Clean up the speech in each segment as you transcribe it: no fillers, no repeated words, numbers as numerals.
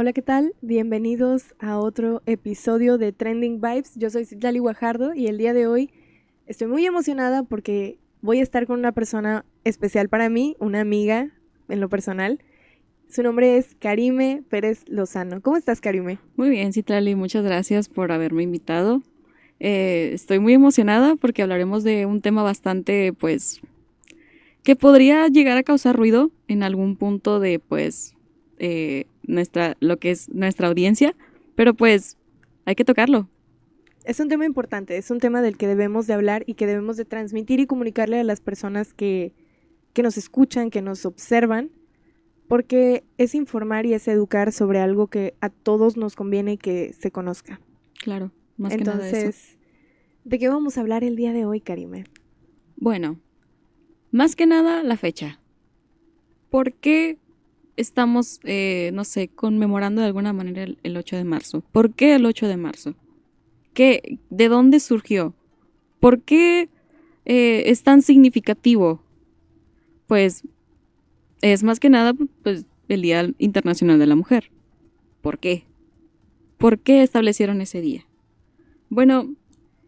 Hola, ¿qué tal? Bienvenidos a otro episodio de Trending Vibes. Yo soy Citlali Guajardo y el día de hoy estoy muy emocionada porque voy a estar con una persona especial para mí, una amiga en lo personal. Su nombre es Karime Pérez Lozano. ¿Cómo estás, Karime? Muy bien, Citlali, muchas gracias por haberme invitado. Estoy muy emocionada porque hablaremos de un tema bastante, pues, que podría llegar a causar ruido en algún punto de, pues, lo que es nuestra audiencia, pero pues, hay que tocarlo. Es un tema importante, es un tema del que debemos de hablar y que debemos de transmitir y comunicarle a las personas que nos escuchan, que nos observan, porque es informar y es educar sobre algo que a todos nos conviene que se conozca. Claro, más que nada eso. Entonces, ¿de qué vamos a hablar el día de hoy, Karime? Bueno, más que nada la fecha. ¿Por qué estamos, no sé, conmemorando de alguna manera el 8 de marzo? ¿Por qué el 8 de marzo? ¿De dónde surgió? ¿Por qué es tan significativo? Pues es más que nada pues, el Día Internacional de la Mujer. ¿Por qué? ¿Por qué establecieron ese día? Bueno,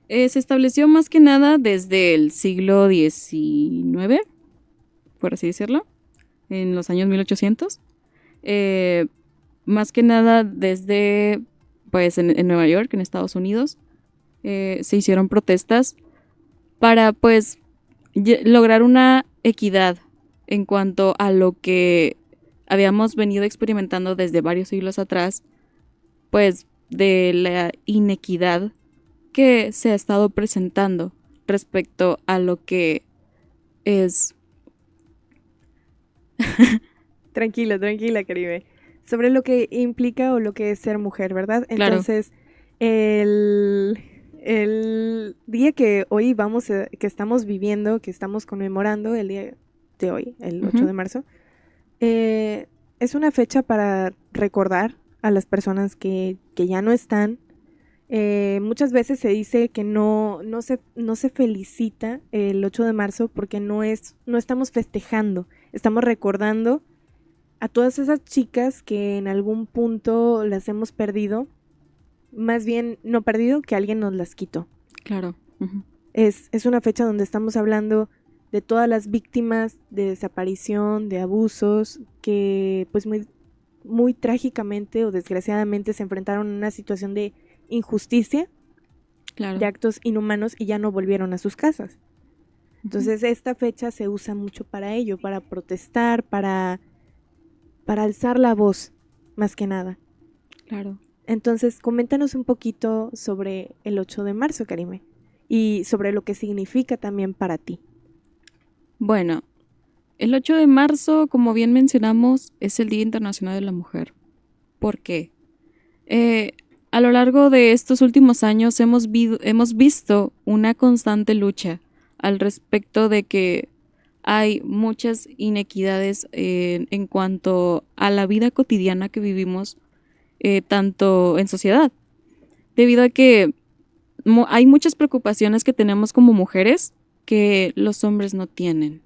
se estableció más que nada desde el siglo XIX, por así decirlo, en los años 1800. Eh, Más que nada desde, pues, en Nueva York, en Estados Unidos, se hicieron protestas para, pues, lograr una equidad en cuanto a lo que habíamos venido experimentando desde varios siglos atrás, pues de la inequidad que se ha estado presentando respecto a lo que es, Tranquila, tranquila, Caribe. Sobre lo que implica o lo que es ser mujer, ¿verdad? claro, Entonces, el, el día que hoy que estamos viviendo, que estamos conmemorando, el día de hoy, el 8 ujú, de marzo, eh, es una fecha para recordar a las personas que ya no están. Muchas veces se dice que no se felicita el 8 de marzo porque no estamos festejando, estamos recordando a todas esas chicas que en algún punto las hemos perdido, más bien no perdido, que alguien nos las quitó. claro, ujú, Es una fecha donde estamos hablando de todas las víctimas de desaparición, de abusos, que pues muy trágicamente o desgraciadamente se enfrentaron a una situación de injusticia, de claro, actos inhumanos y ya no volvieron a sus casas. ujú, Entonces esta fecha se usa mucho para ello, para protestar, para alzar la voz, más que nada. claro. Entonces, coméntanos un poquito sobre el 8 de marzo, Karime, y sobre lo que significa también para ti. Bueno, el 8 de marzo, como bien mencionamos, es el Día Internacional de la Mujer. ¿Por qué? Eh, a lo largo de estos últimos años hemos visto una constante lucha al respecto de que hay muchas inequidades en cuanto a la vida cotidiana que vivimos, tanto en sociedad, debido a que hay muchas preocupaciones que tenemos como mujeres que los hombres no tienen.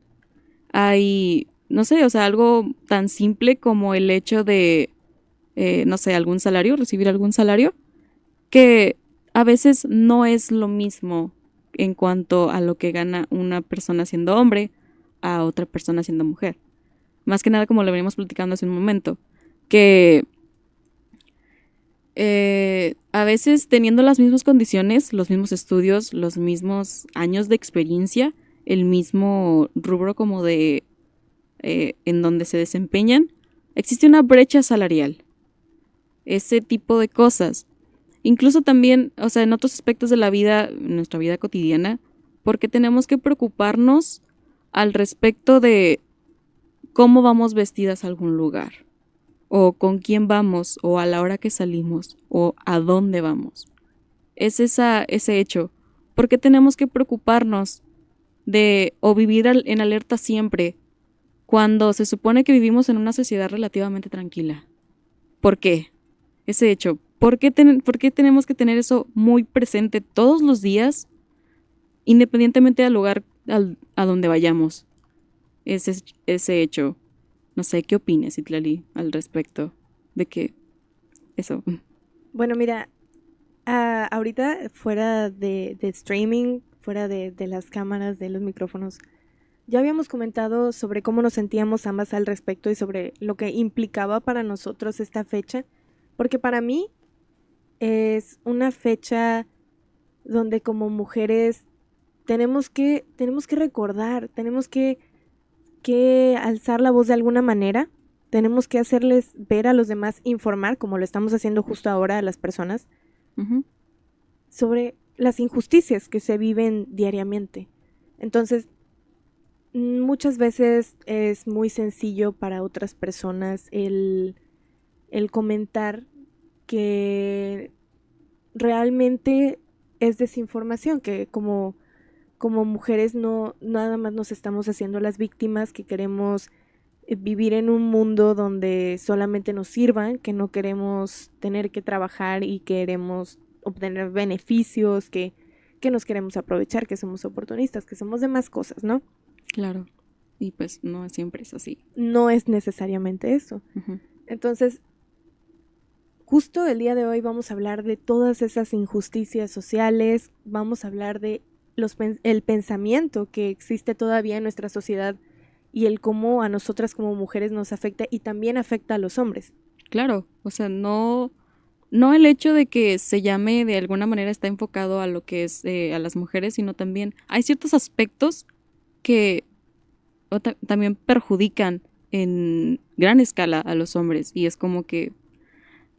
Hay, no sé, o sea, algo tan simple como el hecho de, no sé, algún salario, recibir algún salario, que a veces no es lo mismo en cuanto a lo que gana una persona siendo hombre a otra persona siendo mujer. Más que nada como lo venimos platicando hace un momento, que a veces teniendo las mismas condiciones, los mismos estudios, los mismos años de experiencia, el mismo rubro como de en donde se desempeñan, existe una brecha salarial. Ese tipo de cosas. Incluso también, o sea, en otros aspectos de la vida, nuestra vida cotidiana, porque tenemos que preocuparnos al respecto de cómo vamos vestidas a algún lugar, o con quién vamos, o a la hora que salimos, o a dónde vamos. Es ese hecho. Porque tenemos que preocuparnos de o vivir en alerta siempre cuando se supone que vivimos en una sociedad relativamente tranquila? ¿Por qué? Ese hecho. ¿Por qué tenemos que tener eso muy presente todos los días, independientemente del lugar a donde vayamos? Ese hecho. No sé, ¿qué opinas, Itlali, al respecto? De que. eso. Bueno, mira, ahorita fuera de streaming, fuera de las cámaras, de los micrófonos, ya habíamos comentado sobre cómo nos sentíamos ambas al respecto y sobre lo que implicaba para nosotros esta fecha, porque para mí es una fecha donde como mujeres tenemos que recordar, tenemos que alzar la voz de alguna manera, tenemos que hacerles ver a los demás, informar, como lo estamos haciendo justo ahora a las personas, Ujú. sobre las injusticias que se viven diariamente. Entonces, muchas veces es muy sencillo para otras personas el comentar que realmente es desinformación, que como mujeres no nada más nos estamos haciendo las víctimas, que queremos vivir en un mundo donde solamente nos sirvan, que no queremos tener que trabajar y queremos obtener beneficios, que nos queremos aprovechar, que somos oportunistas, que somos demás cosas, ¿no? Claro. Y pues no siempre es así. No es necesariamente eso. Ujú. Entonces, justo el día de hoy vamos a hablar de todas esas injusticias sociales, vamos a hablar de el pensamiento que existe todavía en nuestra sociedad y el cómo a nosotras como mujeres nos afecta y también afecta a los hombres. Claro, o sea, no el hecho de que se llame de alguna manera está enfocado a lo que es a las mujeres, sino también hay ciertos aspectos que también perjudican en gran escala a los hombres y es como que,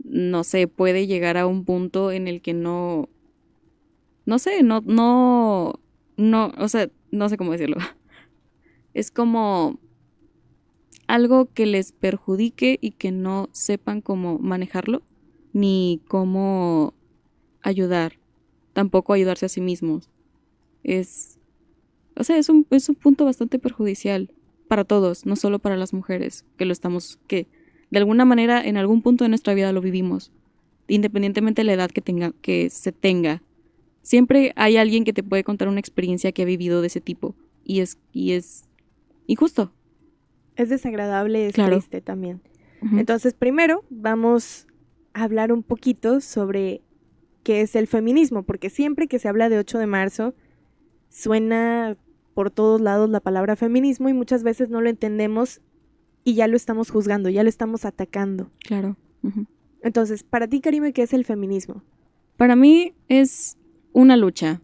no sé, puede llegar a un punto en el que no sé, no, o sea, no sé cómo decirlo. Es como algo que les perjudique y que no sepan cómo manejarlo ni cómo ayudar, tampoco ayudarse a sí mismos. Es, o sea, es un punto bastante perjudicial para todos, no solo para las mujeres, que de alguna manera en algún punto de nuestra vida lo vivimos, independientemente de la edad que se tenga. Siempre hay alguien que te puede contar una experiencia que ha vivido de ese tipo y es injusto. Es desagradable, es Claro. triste también. Ujú. Entonces, primero vamos a hablar un poquito sobre qué es el feminismo, porque siempre que se habla de 8 de marzo suena por todos lados la palabra feminismo y muchas veces no lo entendemos y ya lo estamos juzgando, ya lo estamos atacando. Claro. Ujú. Entonces, para ti, Karime, ¿qué es el feminismo? Para mí es una lucha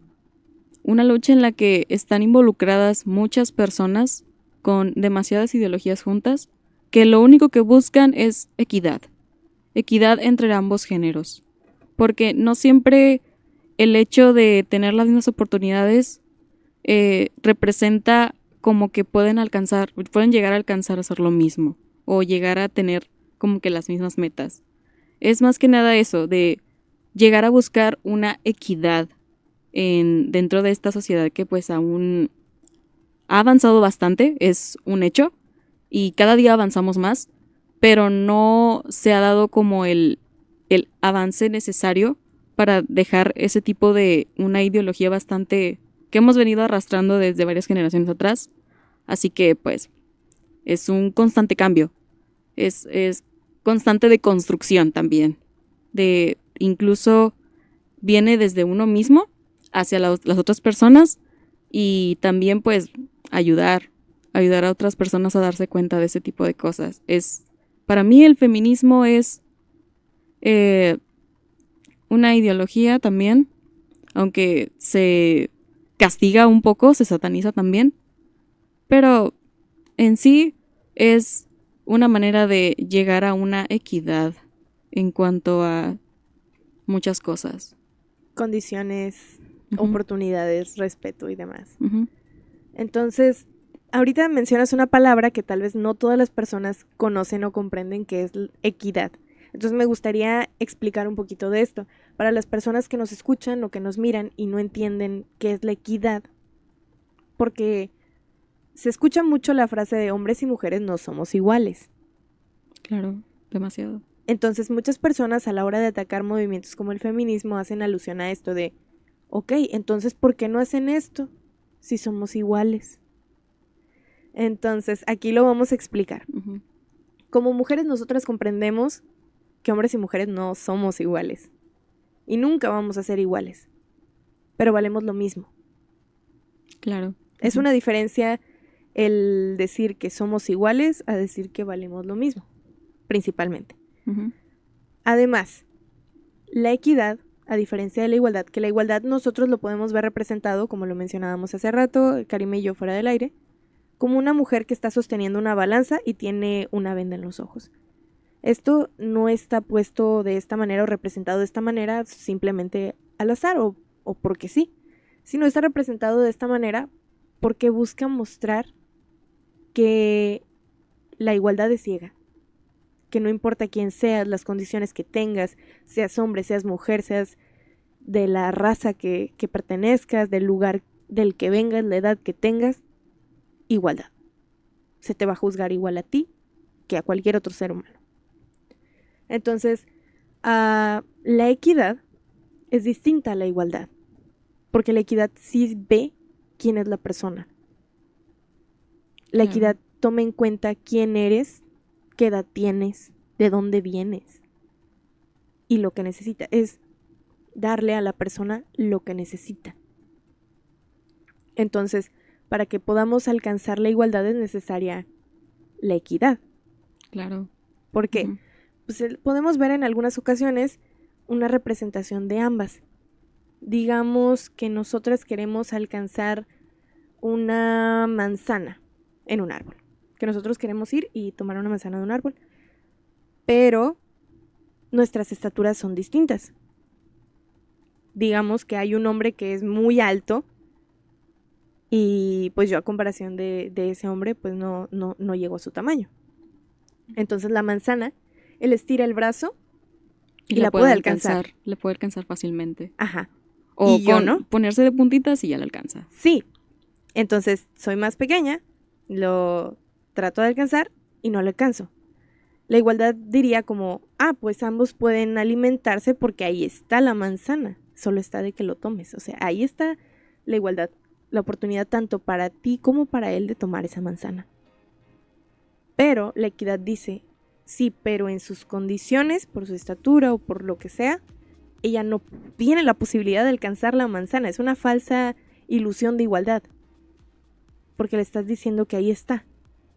en la que están involucradas muchas personas con demasiadas ideologías juntas, que lo único que buscan es equidad entre ambos géneros, porque no siempre el hecho de tener las mismas oportunidades representa como que pueden llegar a alcanzar a hacer lo mismo o llegar a tener como que las mismas metas. Es más que nada eso, de llegar a buscar una equidad dentro de esta sociedad que pues aún ha avanzado bastante, es un hecho, y cada día avanzamos más, pero no se ha dado como el avance necesario para dejar ese tipo de una ideología bastante que hemos venido arrastrando desde varias generaciones atrás. Así que pues es un constante cambio, es constante de construcción también, de incluso viene desde uno mismo hacia las otras personas y también pues ayudar a otras personas a darse cuenta de ese tipo de cosas. Para mí el feminismo es eh, una ideología también, aunque se castiga un poco, se sataniza también, pero en sí es una manera de llegar a una equidad en cuanto a muchas cosas. Condiciones, Ujú. oportunidades, respeto y demás. Ujú. Entonces, ahorita mencionas una palabra que tal vez no todas las personas conocen o comprenden, que es equidad. Entonces me gustaría explicar un poquito de esto. Para las personas que nos escuchan o que nos miran y no entienden qué es la equidad, porque se escucha mucho la frase de hombres y mujeres no somos iguales. Claro, demasiado. Entonces muchas personas a la hora de atacar movimientos como el feminismo hacen alusión a esto de, ok, entonces ¿por qué no hacen esto si somos iguales? Entonces aquí lo vamos a explicar. Ujú. Como mujeres nosotras comprendemos que hombres y mujeres no somos iguales. Y nunca vamos a ser iguales. Pero valemos lo mismo. Claro. Es una diferencia el decir que somos iguales a decir que valemos lo mismo, principalmente. Uh-huh. Además, la equidad, a diferencia de la igualdad, que la igualdad nosotros lo podemos ver representado, como lo mencionábamos hace rato, Karime y yo fuera del aire, como una mujer que está sosteniendo una balanza y tiene una venda en los ojos. Esto no está puesto de esta manera o representado de esta manera simplemente al azar o porque sí, sino está representado de esta manera porque busca mostrar que la igualdad es ciega, que no importa quién seas, las condiciones que tengas, seas hombre, seas mujer, seas de la raza que pertenezcas, del lugar del que vengas, la edad que tengas, igualdad. Se te va a juzgar igual a ti que a cualquier otro ser humano. Entonces, la equidad es distinta a la igualdad, porque la equidad sí ve quién es la persona. La equidad toma en cuenta quién eres, qué edad tienes, de dónde vienes y lo que necesita. Es darle a la persona lo que necesita. Entonces, para que podamos alcanzar la igualdad es necesaria la equidad. Claro. ¿Por qué? Uh-huh. Pues podemos ver en algunas ocasiones una representación de ambas. Digamos que nosotras queremos alcanzar una manzana en un árbol. Que nosotros queremos ir y tomar una manzana de un árbol. Pero nuestras estaturas son distintas. Digamos que hay un hombre que es muy alto y pues yo a comparación de ese hombre pues no llego a su tamaño. Entonces la manzana, él estira el brazo y la puede alcanzar. Le puede alcanzar fácilmente. Ajá. O y yo no. Ponerse de puntitas y ya la alcanza. Sí. Entonces soy más pequeña, lo trato de alcanzar y no lo alcanzo. La igualdad diría como, pues ambos pueden alimentarse porque ahí está la manzana. Solo está de que lo tomes. O sea, ahí está la igualdad. La oportunidad tanto para ti como para él de tomar esa manzana. Pero la equidad dice, sí, pero en sus condiciones, por su estatura o por lo que sea, ella no tiene la posibilidad de alcanzar la manzana. Es una falsa ilusión de igualdad. Porque le estás diciendo que ahí está,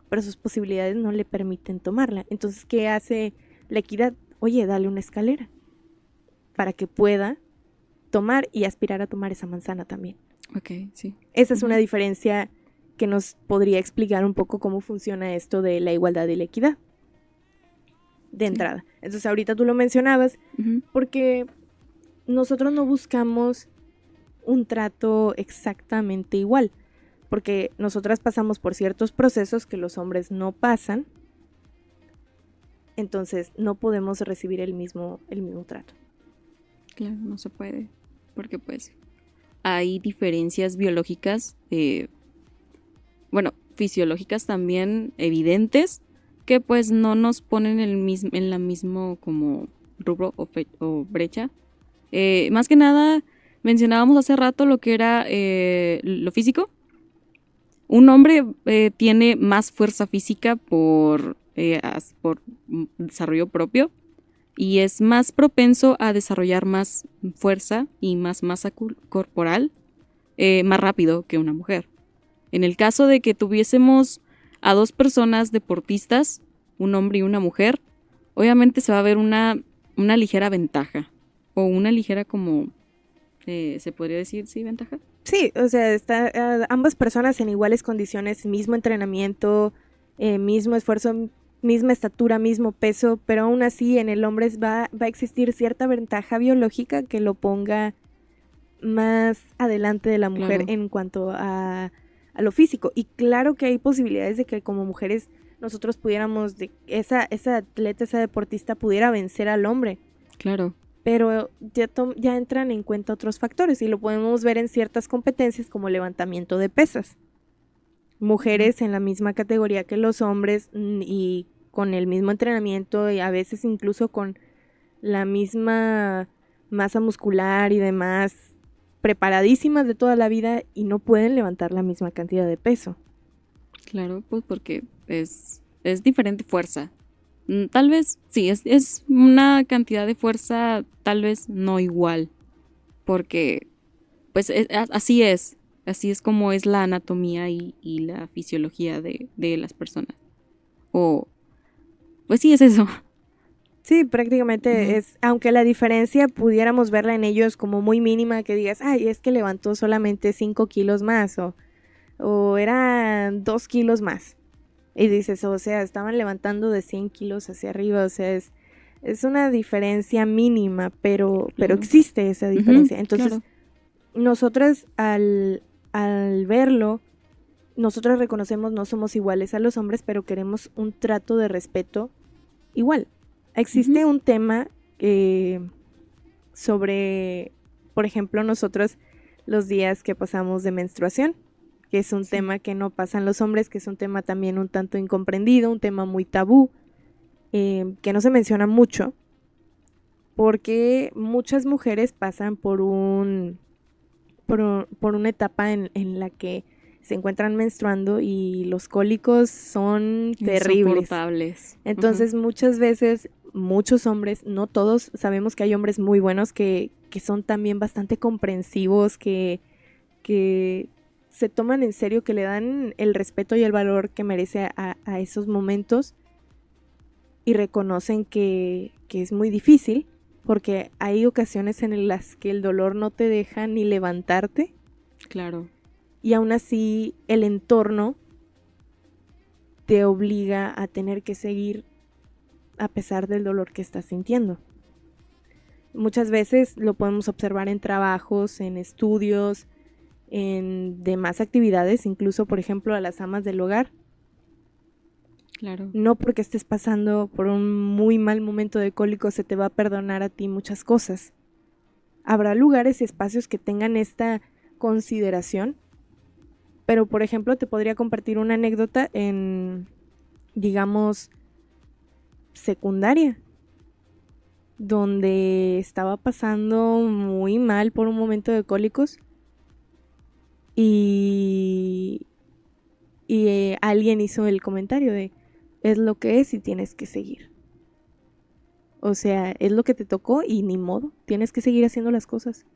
pero sus posibilidades no le permiten tomarla. Entonces, ¿qué hace la equidad? Oye, dale una escalera para que pueda tomar y aspirar a tomar esa manzana también. Ok, sí. Esa es una diferencia que nos podría explicar un poco cómo funciona esto de la igualdad y la equidad. De entrada. Entonces, ahorita tú lo mencionabas, porque nosotros no buscamos un trato exactamente igual. Porque nosotras pasamos por ciertos procesos que los hombres no pasan. Entonces no podemos recibir el mismo trato. Claro, no se puede. Porque pues hay diferencias biológicas, fisiológicas también evidentes, que pues no nos ponen en la mismo como rubro o brecha. Más que nada, mencionábamos hace rato lo que era lo físico. Un hombre tiene más fuerza física por desarrollo propio y es más propenso a desarrollar más fuerza y más masa corporal más rápido que una mujer. En el caso de que tuviésemos a dos personas deportistas, un hombre y una mujer, obviamente se va a ver una ligera ventaja o una ligera como, ¿se podría decir, sí, ventaja? Sí, o sea, ambas personas en iguales condiciones, mismo entrenamiento, mismo esfuerzo, misma estatura, mismo peso, pero aún así en el hombre va a existir cierta ventaja biológica que lo ponga más adelante de la mujer, claro, en cuanto a lo físico. Y claro que hay posibilidades de que como mujeres nosotros pudiéramos, esa atleta, esa deportista pudiera vencer al hombre. Claro. Pero ya entran en cuenta otros factores y lo podemos ver en ciertas competencias como levantamiento de pesas. Mujeres en la misma categoría que los hombres y con el mismo entrenamiento y a veces incluso con la misma masa muscular y demás, preparadísimas de toda la vida y no pueden levantar la misma cantidad de peso. Claro, pues porque es diferente fuerza. Tal vez, sí, es una cantidad de fuerza tal vez no igual, porque pues así es como es la anatomía y la fisiología de las personas. O, pues sí, es eso. Sí, prácticamente Ujú. es, aunque la diferencia pudiéramos verla en ellos como muy mínima, que digas, ay, es que levantó solamente 5 kilos más o eran 2 kilos más. Y dices, o sea, estaban levantando de 100 kilos hacia arriba, o sea, es una diferencia mínima, pero Claro. existe esa Ujú, diferencia. Entonces, claro. nosotras al verlo, nosotros reconocemos no somos iguales a los hombres, pero queremos un trato de respeto igual. Ujú. Existe un tema sobre, por ejemplo, nosotros los días que pasamos de menstruación, que es un Sí. tema que no pasan los hombres, que es un tema también un tanto incomprendido, un tema muy tabú, que no se menciona mucho, porque muchas mujeres pasan por una etapa en la que se encuentran menstruando y los cólicos son terribles. Insoportables. Ujú. Entonces muchas veces muchos hombres, no todos, sabemos que hay hombres muy buenos que son también bastante comprensivos, que se toman en serio, que le dan el respeto y el valor que merece a esos momentos y reconocen que es muy difícil porque hay ocasiones en las que el dolor no te deja ni levantarte Claro. y aún así el entorno te obliga a tener que seguir a pesar del dolor que estás sintiendo. Muchas veces lo podemos observar en trabajos, en estudios, en demás actividades, incluso por ejemplo a las amas del hogar. Claro. No porque estés pasando por un muy mal momento de cólico se te va a perdonar a ti muchas cosas. Habrá lugares y espacios que tengan esta consideración, pero por ejemplo te podría compartir una anécdota en, digamos, secundaria, donde estaba pasando muy mal por un momento de cólicos y, alguien hizo el comentario de, es lo que es y tienes que seguir. O sea, es lo que te tocó y ni modo, tienes que seguir haciendo las cosas.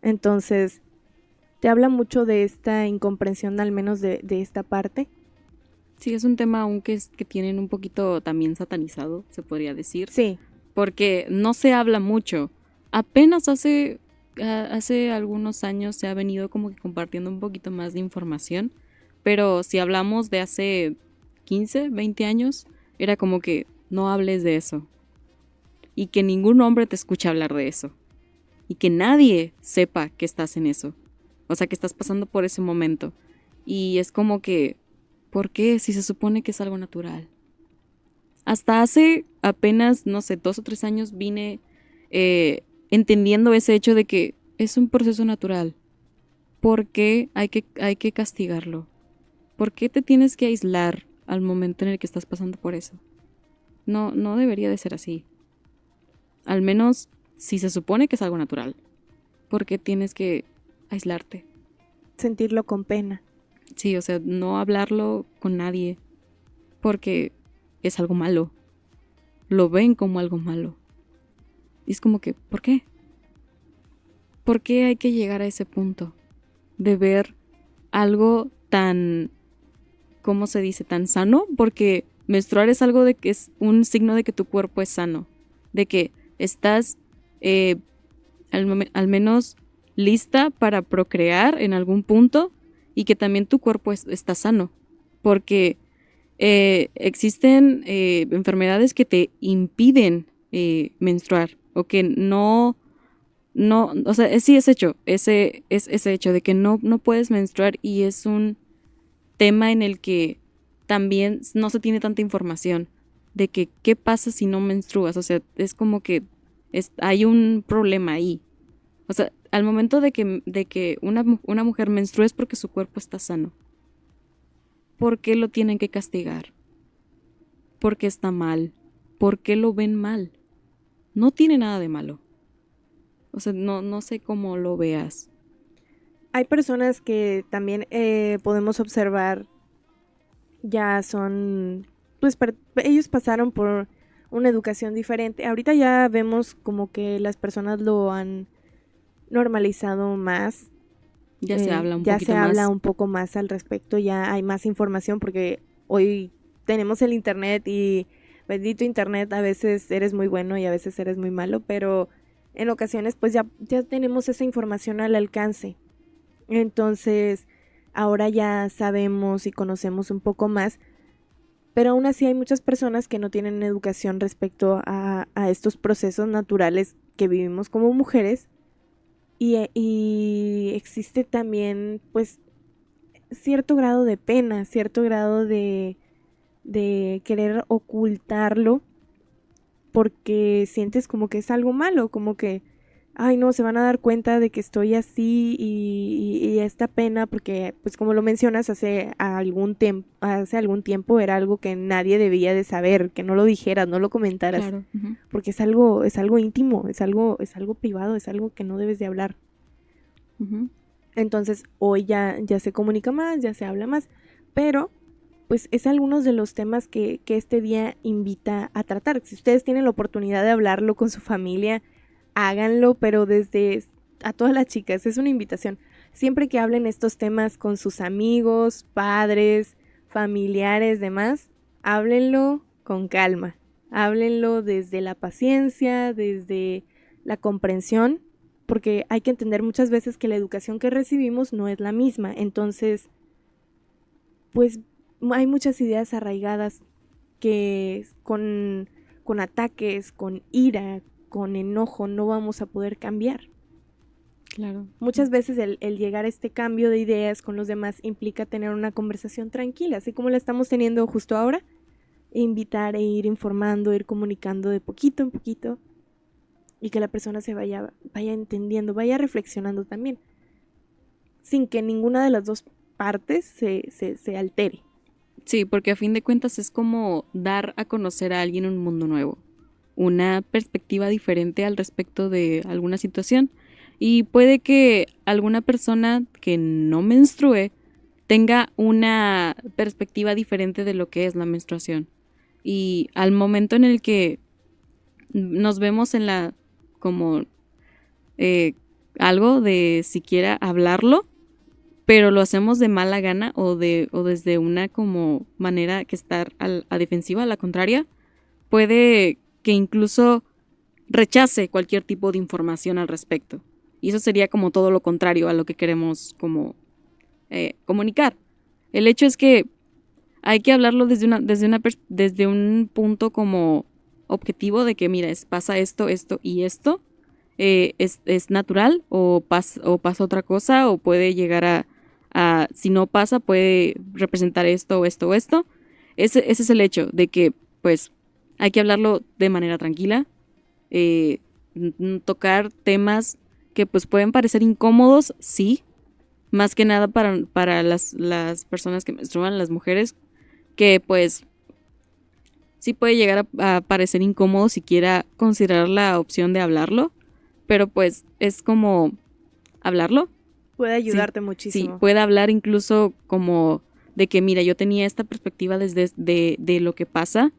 Entonces, te habla mucho de esta incomprensión, al menos de esta parte. Sí, es un tema aún que tienen un poquito también satanizado, se podría decir, Sí, porque no se habla mucho. Apenas hace algunos años se ha venido como que compartiendo un poquito más de información, pero si hablamos de hace 15, 20 años, era como que no hables de eso y que ningún hombre te escuche hablar de eso y que nadie sepa que estás en eso, o sea, que estás pasando por ese momento. Y es como que, ¿por qué si se supone que es algo natural? Hasta hace apenas, no sé, 2 o 3 años vine entendiendo ese hecho de que es un proceso natural. ¿Por qué hay que castigarlo? ¿Por qué te tienes que aislar al momento en el que estás pasando por eso? No, no debería de ser así. Al menos si se supone que es algo natural. ¿Por qué tienes que aislarte? sentirlo con pena. Sí, o sea, no hablarlo con nadie porque es algo malo. Lo ven como algo malo. Y es como que, ¿por qué? ¿Por qué hay que llegar a ese punto de ver algo tan, ¿cómo se dice? Tan sano? Porque menstruar es algo de que es un signo de que tu cuerpo es sano, de que estás eh, al menos lista para procrear en algún punto y que también tu cuerpo está sano. Porque existen enfermedades que te impiden menstruar o que no, o sea, sí es hecho, ese hecho de que no puedes menstruar y es un tema en el que también no se tiene tanta información de que qué pasa si no menstruas, o sea, es como que hay un problema ahí. O sea, al momento de que una mujer menstrua es porque su cuerpo está sano. ¿Por qué lo tienen que castigar? ¿Por qué está mal? ¿Por qué lo ven mal? No tiene nada de malo. O sea, no sé cómo lo veas. Hay personas que también podemos observar, ya son pues ellos pasaron por una educación diferente. Ahorita ya vemos como que las personas lo han normalizado más. Ya se habla un ya poquito se habla más. un poco más al respecto, ya hay más información porque hoy tenemos el internet y bendito internet, a veces eres muy bueno y a veces eres muy malo, pero en ocasiones pues ya tenemos esa información al alcance. Entonces ahora ya sabemos y conocemos un poco más, pero aún así hay muchas personas que no tienen educación respecto a estos procesos naturales que vivimos como mujeres. Y existe también, pues, cierto grado de pena, cierto grado de querer ocultarlo porque sientes como que es algo malo, como que, ay no, se van a dar cuenta de que estoy así y esta pena, porque pues como lo mencionas, hace algún tiempo era algo que nadie debía de saber, que no lo dijeras, no lo comentaras, Claro. Uh-huh. porque es algo íntimo, es algo privado, es algo que no debes de hablar. Uh-huh. Entonces hoy ya se comunica más, ya se habla más, pero pues es algunos de los temas que este día invita a tratar. Si ustedes tienen la oportunidad de hablarlo con su familia, háganlo, pero desde a todas las chicas, es una invitación. Siempre que hablen estos temas con sus amigos, padres, familiares, demás, háblenlo con calma. Háblenlo desde la paciencia, desde la comprensión, porque hay que entender muchas veces que la educación que recibimos no es la misma. Entonces, pues hay muchas ideas arraigadas que con ataques, con ira, con enojo no vamos a poder cambiar. Claro. Muchas veces el llegar a este cambio de ideas con los demás implica tener una conversación tranquila, así como la estamos teniendo justo ahora. Invitar e ir informando, ir comunicando de poquito en poquito y que la persona se vaya entendiendo, vaya reflexionando también, sin que ninguna de las dos partes se altere. Sí, porque a fin de cuentas es como dar a conocer a alguien un mundo nuevo, una perspectiva diferente al respecto de alguna situación. Y puede que alguna persona que no menstrue tenga una perspectiva diferente de lo que es la menstruación. Y al momento en el que nos vemos en la como algo de siquiera hablarlo, pero lo hacemos de mala gana o desde una como manera que estar a defensiva, a la contraria, puede que incluso rechace cualquier tipo de información al respecto. Y eso sería como todo lo contrario a lo que queremos como comunicar. El hecho es que hay que hablarlo desde un punto como objetivo de que, mira, pasa esto, esto y esto. Es natural o pasa otra cosa o puede llegar si no pasa, puede representar esto o esto o esto. Ese es el hecho de que, pues, hay que hablarlo de manera tranquila. Tocar temas que, pues, pueden parecer incómodos, sí. Más que nada para las personas que menstruan, las mujeres, que, pues, sí puede llegar a parecer incómodo siquiera considerar la opción de hablarlo. Pero, pues, es como hablarlo. Puede ayudarte Sí, muchísimo. puede hablar incluso como de que, mira, yo tenía esta perspectiva desde de lo que pasa,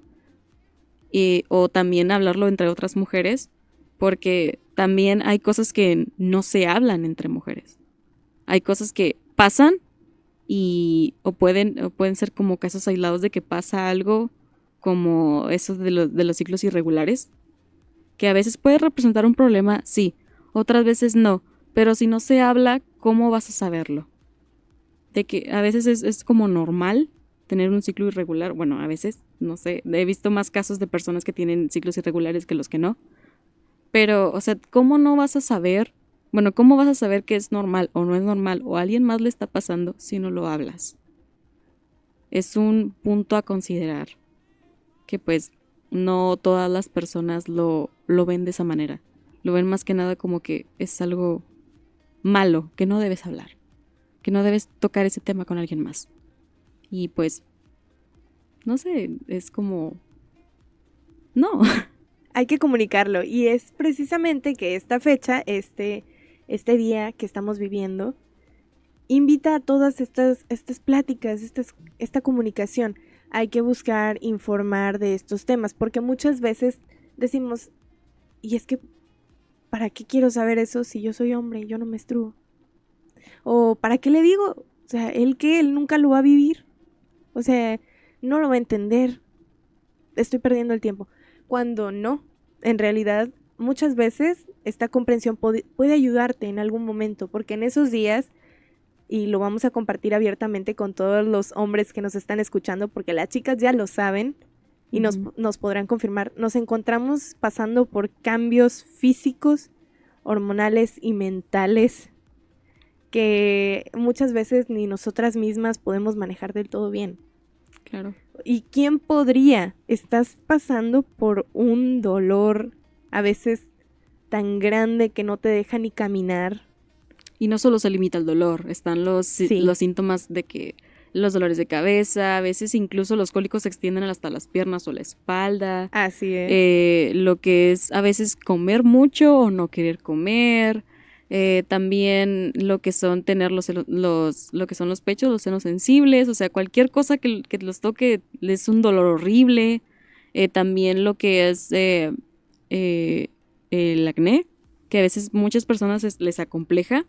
o también hablarlo entre otras mujeres, porque también hay cosas que no se hablan entre mujeres. Hay cosas que pasan o pueden ser como casos aislados de que pasa algo como eso de los ciclos irregulares, que a veces puede representar un problema, sí, otras veces no. Pero si no se habla, ¿cómo vas a saberlo? De que a veces es como normal tener un ciclo irregular. Bueno, a veces, no sé, he visto más casos de personas que tienen ciclos irregulares que los que no. Pero, o sea, ¿cómo no vas a saber? Bueno, ¿cómo vas a saber que es normal o no es normal o a alguien más le está pasando si no lo hablas? Es un punto a considerar. Que pues no todas las personas lo ven de esa manera. Lo ven más que nada como que es algo malo, que no debes hablar, que no debes tocar ese tema con alguien más. Y pues, no sé, es como... No. Hay que comunicarlo y es precisamente que esta fecha, este día que estamos viviendo, invita a todas estas pláticas, esta comunicación. hay que buscar informar de estos temas, porque muchas veces decimos, y es que, ¿para qué quiero saber eso si yo soy hombre y yo no menstruo? O ¿para qué le digo? O sea, ¿él qué? Él nunca lo va a vivir. O sea, no lo va a entender. Estoy perdiendo el tiempo. Cuando no, en realidad, muchas veces esta comprensión puede ayudarte en algún momento, porque en esos días, y lo vamos a compartir abiertamente con todos los hombres que nos están escuchando, porque las chicas ya lo saben y nos podrán confirmar, nos encontramos pasando por cambios físicos, hormonales y mentales que muchas veces ni nosotras mismas podemos manejar del todo bien. Claro. ¿Y quién podría? Estás pasando por un dolor a veces tan grande que no te deja ni caminar. Y no solo se limita al dolor, están los síntomas de que los dolores de cabeza, a veces incluso los cólicos se extienden hasta las piernas o la espalda. Así es. Lo que es a veces comer mucho o no querer comer. También lo que son tener lo que son los pechos, los senos sensibles, o sea, cualquier cosa que los toque es un dolor horrible. También lo que es el acné, que a veces muchas personas les acompleja.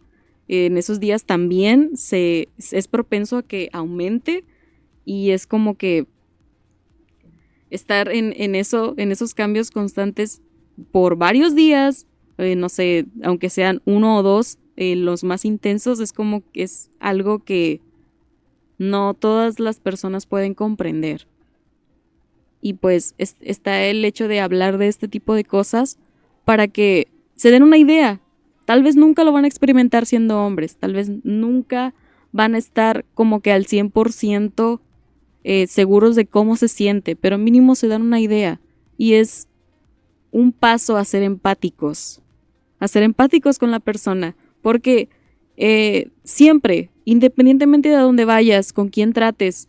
En esos días también es propenso a que aumente y es como que estar en esos cambios constantes por varios días, no sé, aunque sean 1 o 2, los más intensos, es como que es algo que no todas las personas pueden comprender. Y pues está el hecho de hablar de este tipo de cosas para que se den una idea. Tal vez nunca lo van a experimentar siendo hombres, tal vez nunca van a estar como que al 100% seguros de cómo se siente, pero mínimo se dan una idea. Y es un paso a ser empáticos con la persona, porque siempre, independientemente de dónde vayas, con quién trates,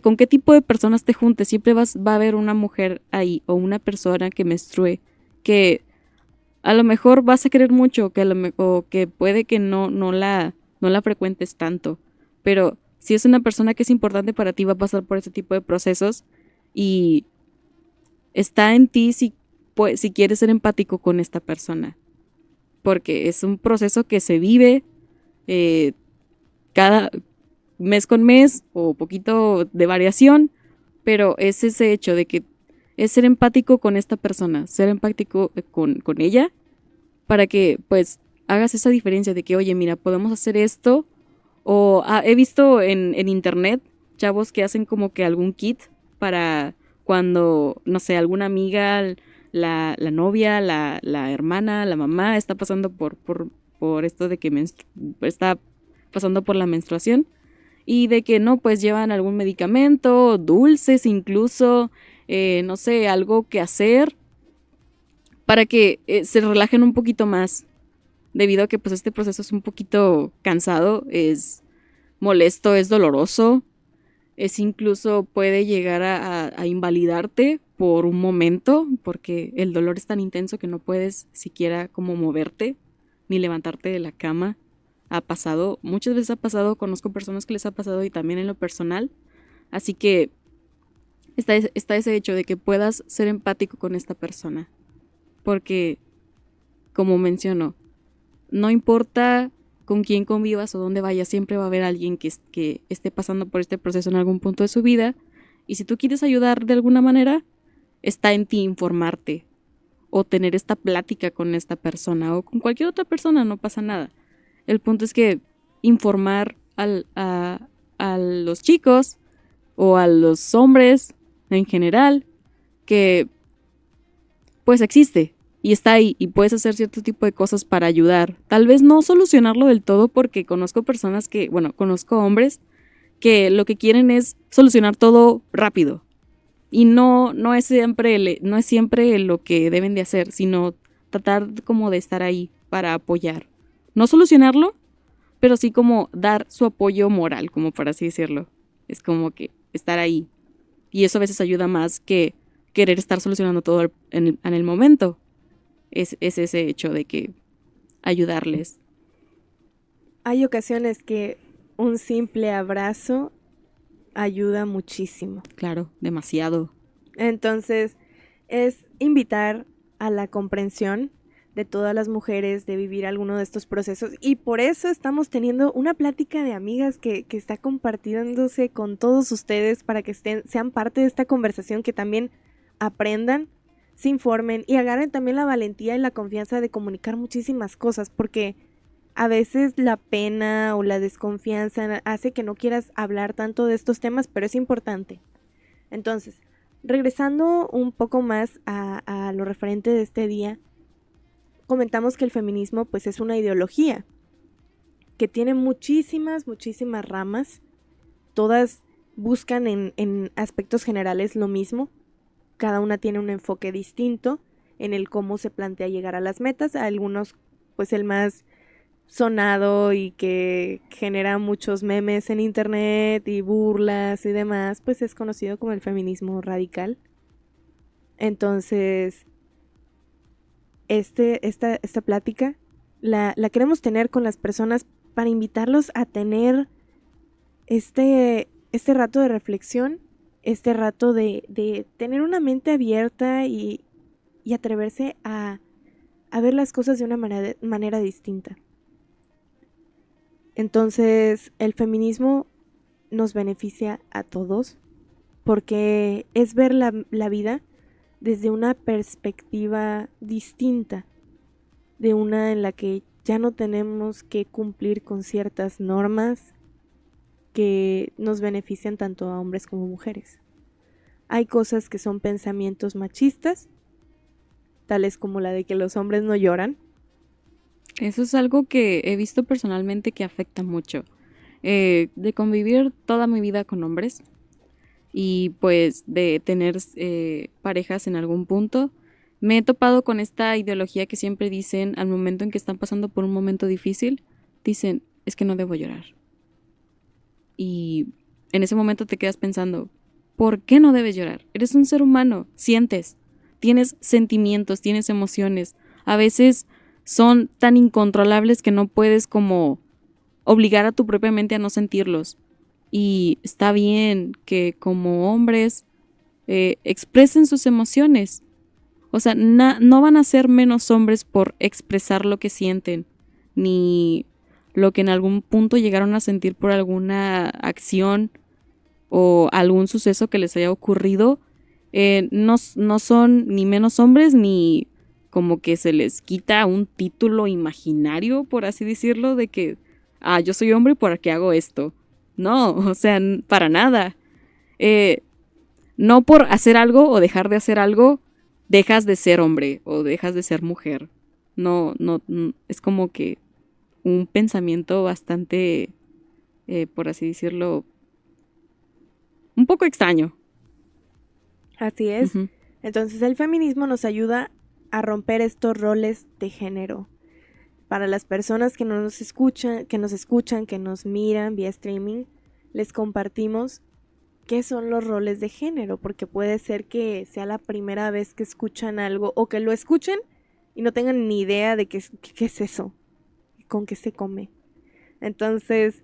con qué tipo de personas te juntes, siempre va a haber una mujer ahí o una persona que menstrue, que a lo mejor vas a querer mucho, o que puede que no la frecuentes tanto, pero si es una persona que es importante para ti, va a pasar por ese tipo de procesos y está en ti si quieres ser empático con esta persona, porque es un proceso que se vive cada mes con mes o poquito de variación, pero es ese hecho de que es ser empático con esta persona, ser empático con ella, para que pues hagas esa diferencia de que, oye, mira, podemos hacer esto. O he visto en internet chavos que hacen como que algún kit para cuando, no sé, alguna amiga, la novia, la hermana, la mamá está pasando por esto de que está pasando por la menstruación. Y de que no, pues llevan algún medicamento, dulces incluso, no sé, algo que hacer para que se relajen un poquito más. Debido a que pues este proceso es un poquito cansado, es molesto, es doloroso, es incluso puede llegar a invalidarte por un momento, porque el dolor es tan intenso que no puedes siquiera como moverte ni levantarte de la cama. Muchas veces ha pasado, conozco personas que les ha pasado y también en lo personal, así que está ese hecho de que puedas ser empático con esta persona, porque como menciono, no importa con quién convivas o dónde vayas, siempre va a haber alguien que esté pasando por este proceso en algún punto de su vida. Y si tú quieres ayudar de alguna manera, está en ti informarte o tener esta plática con esta persona o con cualquier otra persona, no pasa nada. El punto es que informar a los chicos o a los hombres en general que pues existe. Y está ahí y puedes hacer cierto tipo de cosas para ayudar. Tal vez no solucionarlo del todo porque conozco conozco hombres que lo que quieren es solucionar todo rápido. Y no es siempre lo que deben de hacer, sino tratar como de estar ahí para apoyar. No solucionarlo, pero sí como dar su apoyo moral, como por así decirlo. Es como que estar ahí. Y eso a veces ayuda más que querer estar solucionando todo en el momento. Es ese hecho de que ayudarles. Hay ocasiones que un simple abrazo ayuda muchísimo. Claro, demasiado. Entonces, es invitar a la comprensión de todas las mujeres de vivir alguno de estos procesos, y por eso estamos teniendo una plática de amigas que está compartiéndose con todos ustedes para que sean parte de esta conversación, que también aprendan, se informen y agarren también la valentía y la confianza de comunicar muchísimas cosas, porque a veces la pena o la desconfianza hace que no quieras hablar tanto de estos temas, pero es importante. Entonces, regresando un poco más a lo referente de este día, comentamos que el feminismo pues es una ideología que tiene muchísimas ramas, todas buscan en aspectos generales lo mismo, cada una tiene un enfoque distinto en el cómo se plantea llegar a las metas. A algunos pues el más sonado y que genera muchos memes en internet y burlas y demás, pues es conocido como el feminismo radical. Entonces, esta plática la queremos tener con las personas para invitarlos a tener este rato de reflexión, este rato de tener una mente abierta y atreverse a ver las cosas de una manera distinta. Entonces, el feminismo nos beneficia a todos porque es ver la vida desde una perspectiva distinta, de una en la que ya no tenemos que cumplir con ciertas normas que nos benefician tanto a hombres como mujeres. Hay cosas que son pensamientos machistas, tales como la de que los hombres no lloran. Eso es algo que he visto personalmente que afecta mucho. De convivir toda mi vida con hombres y pues de tener parejas en algún punto, me he topado con esta ideología que siempre dicen al momento en que están pasando por un momento difícil, dicen, es que no debo llorar. Y en ese momento te quedas pensando, ¿por qué no debes llorar? Eres un ser humano, sientes, tienes sentimientos, tienes emociones. A veces son tan incontrolables que no puedes como obligar a tu propia mente a no sentirlos. Y está bien que como hombres expresen sus emociones. O sea, no van a ser menos hombres por expresar lo que sienten, ni lo que en algún punto llegaron a sentir por alguna acción o algún suceso que les haya ocurrido. No son ni menos hombres ni como que se les quita un título imaginario, por así decirlo, de que, yo soy hombre y por qué hago esto. No, o sea, para nada. No por hacer algo o dejar de hacer algo, dejas de ser hombre o dejas de ser mujer. No, es como que un pensamiento bastante, por así decirlo, un poco extraño. Así es. Uh-huh. Entonces el feminismo nos ayuda a romper estos roles de género. Para las personas que nos escuchan, que nos miran vía streaming, les compartimos qué son los roles de género, porque puede ser que sea la primera vez que escuchan algo o que lo escuchen y no tengan ni idea de qué es eso, con qué se come. Entonces,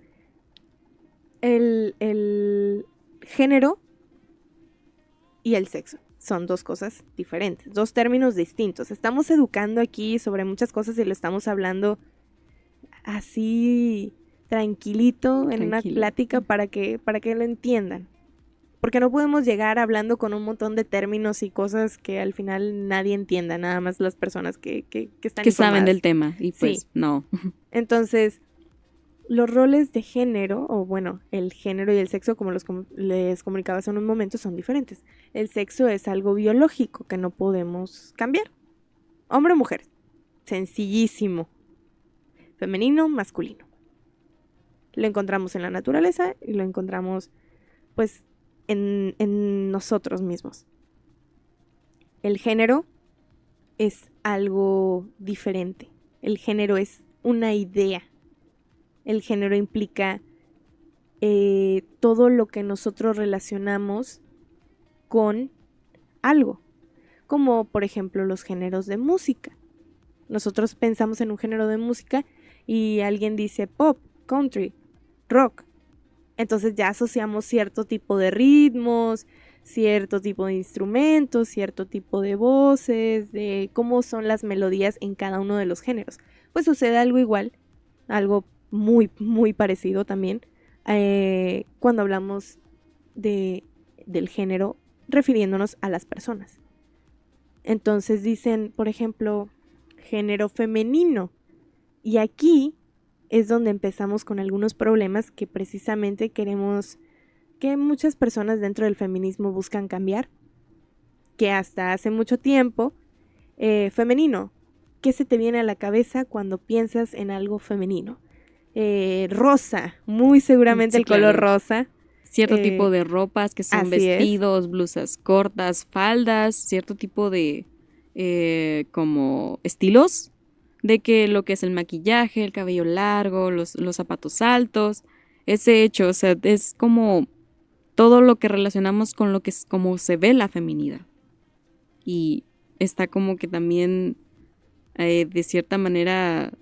el género y el sexo son dos cosas diferentes, dos términos distintos. Estamos educando aquí sobre muchas cosas y lo estamos hablando así tranquilito en una plática para que lo entiendan. Porque no podemos llegar hablando con un montón de términos y cosas que al final nadie entienda, nada más las personas que están que saben del tema y pues sí. No. Entonces, los roles de género, o bueno, el género y el sexo, como les comunicaba hace unos momentos, son diferentes. El sexo es algo biológico que no podemos cambiar. Hombre o mujer. Sencillísimo. Femenino, masculino. Lo encontramos en la naturaleza y lo encontramos, pues, en nosotros mismos. El género es algo diferente. El género es una idea. El género implica todo lo que nosotros relacionamos con algo, como por ejemplo los géneros de música. Nosotros pensamos en un género de música y alguien dice pop, country, rock, Entonces ya asociamos cierto tipo de ritmos, cierto tipo de instrumentos, cierto tipo de voces, de cómo son las melodías en cada uno de los géneros. Pues sucede algo igual, algo muy, muy parecido también, cuando hablamos del género refiriéndonos a las personas. Entonces dicen, por ejemplo, género femenino. Y aquí es donde empezamos con algunos problemas que precisamente queremos, que muchas personas dentro del feminismo buscan cambiar, que hasta hace mucho tiempo, femenino, ¿qué se te viene a la cabeza cuando piensas en algo femenino? Rosa, muy seguramente Sí, el color claro. rosa. Cierto tipo de ropas que son Así es. vestidos, blusas cortas, faldas, cierto tipo de como estilos, de que lo que es el maquillaje, el cabello largo, los zapatos altos, ese hecho, o sea, es como todo lo que relacionamos con lo que es como se ve la feminidad. Y está como que también de cierta manera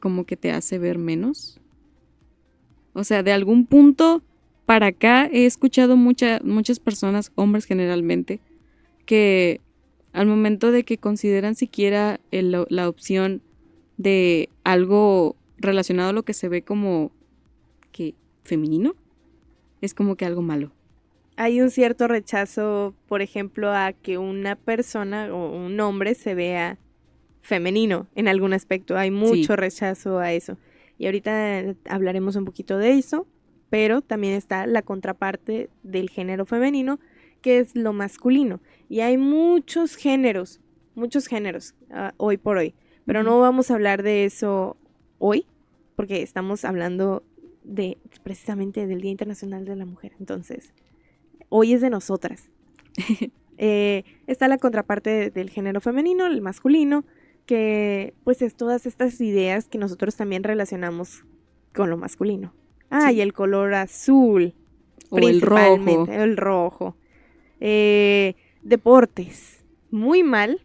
como que te hace ver menos. O sea, de algún punto para acá he escuchado muchas personas, hombres generalmente, que al momento de que consideran siquiera la opción de algo relacionado a lo que se ve como que femenino, es como que algo malo. Hay un cierto rechazo, por ejemplo, a que una persona o un hombre se vea femenino en algún aspecto. Hay Sí, mucho rechazo a eso. Y ahorita hablaremos un poquito de eso, pero también está la contraparte del género femenino, que es lo masculino. Y hay muchos géneros hoy por hoy. Pero ujú, no vamos a hablar de eso hoy, porque estamos hablando de precisamente del Día Internacional de la Mujer. Entonces, hoy es de nosotras. Está la contraparte del género femenino, el masculino, que pues es todas estas ideas que nosotros también relacionamos con lo masculino. Ah, y sí. el color azul, O el rojo. principalmente, el rojo. Deportes, muy mal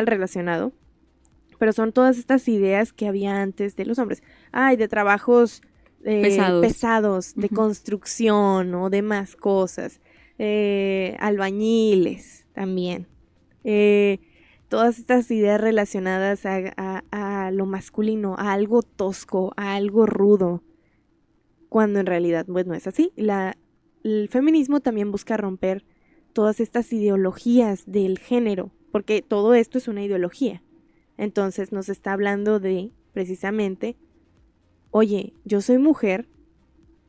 relacionado, pero son todas estas ideas que había antes de los hombres. Ah, y de trabajos Pesados. pesados, de Ujú. construcción o demás cosas. Albañiles también. Eh, Todas estas ideas relacionadas a lo masculino, a algo tosco, a algo rudo, cuando en realidad pues no es así. El feminismo también busca romper todas estas ideologías del género, porque todo esto es una ideología. Entonces nos está hablando de, precisamente, oye, yo soy mujer,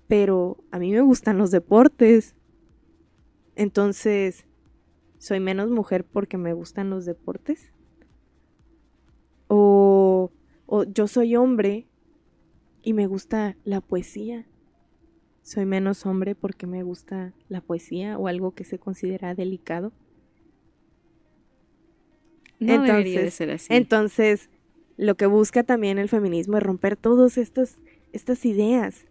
pero a mí me gustan los deportes. Entonces, ¿soy menos mujer porque me gustan los deportes? O yo soy hombre y me gusta la poesía. ¿Soy menos hombre porque me gusta la poesía o algo que se considera delicado? No debería de Entonces, ser así. entonces, lo que busca también el feminismo es romper todas estas ideas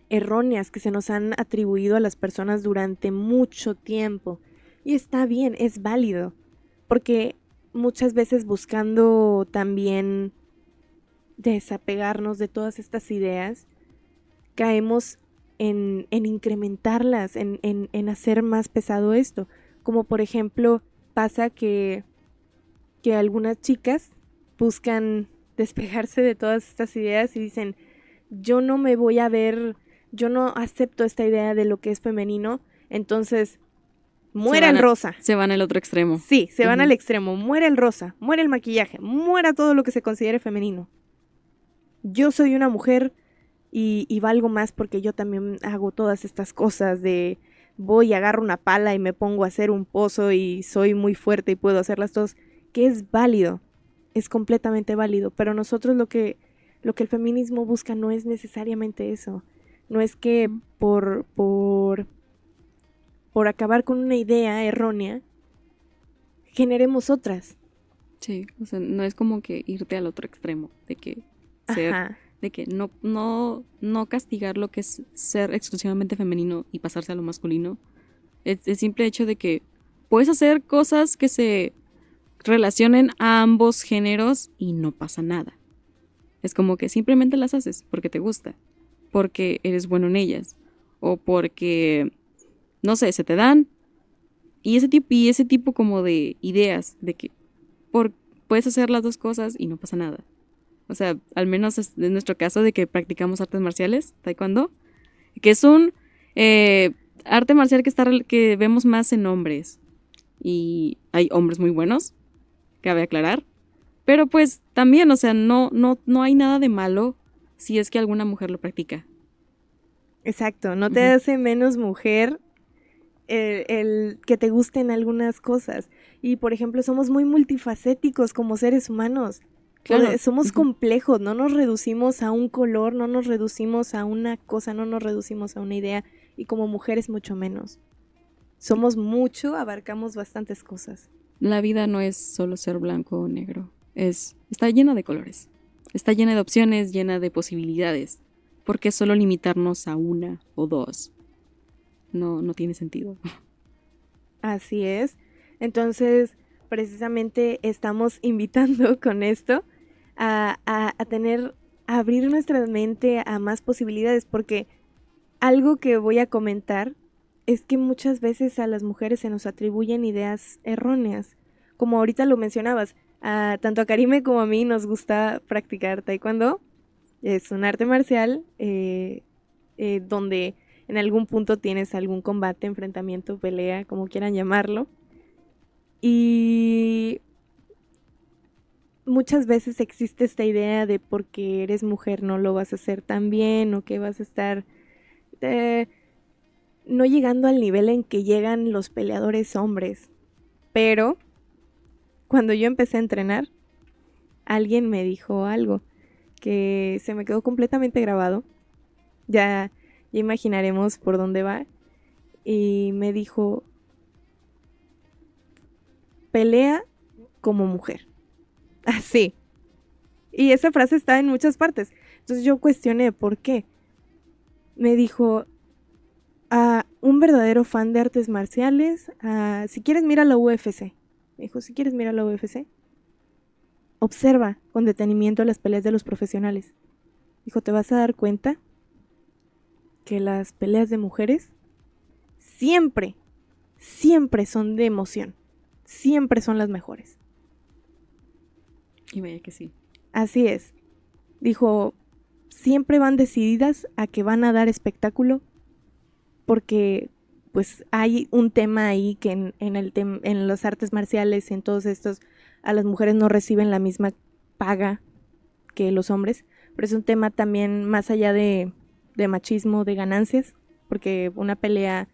erróneas que se nos han atribuido a las personas durante mucho tiempo. Y está bien, es válido, porque muchas veces buscando también desapegarnos de todas estas ideas, caemos en incrementarlas, en hacer más pesado esto. Como por ejemplo pasa que algunas chicas buscan despegarse de todas estas ideas y dicen, yo no me voy a ver, yo no acepto esta idea de lo que es femenino, entonces Se muera van el rosa. se van al otro extremo. Sí, se van al Ujú. extremo, muera el rosa, muera el maquillaje, muera todo lo que se considere femenino. Yo soy una mujer y valgo más porque yo también hago todas estas cosas de voy y agarro una pala y me pongo a hacer un pozo y soy muy fuerte y puedo hacerlas todas, que es válido, es completamente válido, pero nosotros lo que el feminismo busca no es necesariamente eso, no es que por acabar con una idea errónea generemos otras. Sí, o sea, no es como que irte al otro extremo, de que ser, Ajá. de que no castigar lo que es ser exclusivamente femenino y pasarse a lo masculino. Es el simple hecho de que puedes hacer cosas que se relacionen a ambos géneros y no pasa nada. Es como que simplemente las haces porque te gusta, porque eres bueno en ellas, o porque, no sé, se te dan. Y ese tipo como de ideas de que por, puedes hacer las dos cosas y no pasa nada. O sea, al menos es en nuestro caso de que practicamos artes marciales, taekwondo, que es un arte marcial que vemos más en hombres. Y hay hombres muy buenos, cabe aclarar. Pero pues también, o sea, no hay nada de malo si es que alguna mujer lo practica. Exacto, no te Ujú. hace menos mujer el que te gusten algunas cosas. Y por ejemplo, somos muy multifacéticos como seres humanos. Claro. Somos Ujú. complejos, no nos reducimos a un color, no nos reducimos a una cosa, no nos reducimos a una idea. Y como mujeres mucho menos. Somos mucho, abarcamos bastantes cosas. La vida no es solo ser blanco o negro. Está llena de colores. Está llena de opciones, llena de posibilidades. ¿Por qué solo limitarnos a una o dos? No tiene sentido. Así es. Entonces, precisamente estamos invitando con esto a tener, a abrir nuestra mente a más posibilidades, porque algo que voy a comentar es que muchas veces a las mujeres se nos atribuyen ideas erróneas. Como ahorita lo mencionabas, tanto a Karime como a mí nos gusta practicar taekwondo. Es un arte marcial donde en algún punto tienes algún combate, enfrentamiento, pelea, como quieran llamarlo. Y muchas veces existe esta idea de porque eres mujer no lo vas a hacer tan bien o que vas a estar eh, no llegando al nivel en que llegan los peleadores hombres. Pero cuando yo empecé a entrenar, alguien me dijo algo que se me quedó completamente grabado. Ya imaginaremos por dónde va. Y me dijo, pelea como mujer. Así. Y esa frase está en muchas partes. Entonces yo cuestioné por qué. Me dijo, a un verdadero fan de artes marciales, si quieres mira la UFC. Me dijo, si quieres mira la UFC, observa con detenimiento las peleas de los profesionales. Dijo, te vas a dar cuenta que las peleas de mujeres siempre, siempre son de emoción. Siempre son las mejores. Y vaya que sí. Así es. Dijo, siempre van decididas a que van a dar espectáculo porque pues hay un tema ahí que en las artes marciales, en todos estos, a las mujeres no reciben la misma paga que los hombres, pero es un tema también más allá de machismo, de ganancias, porque una pelea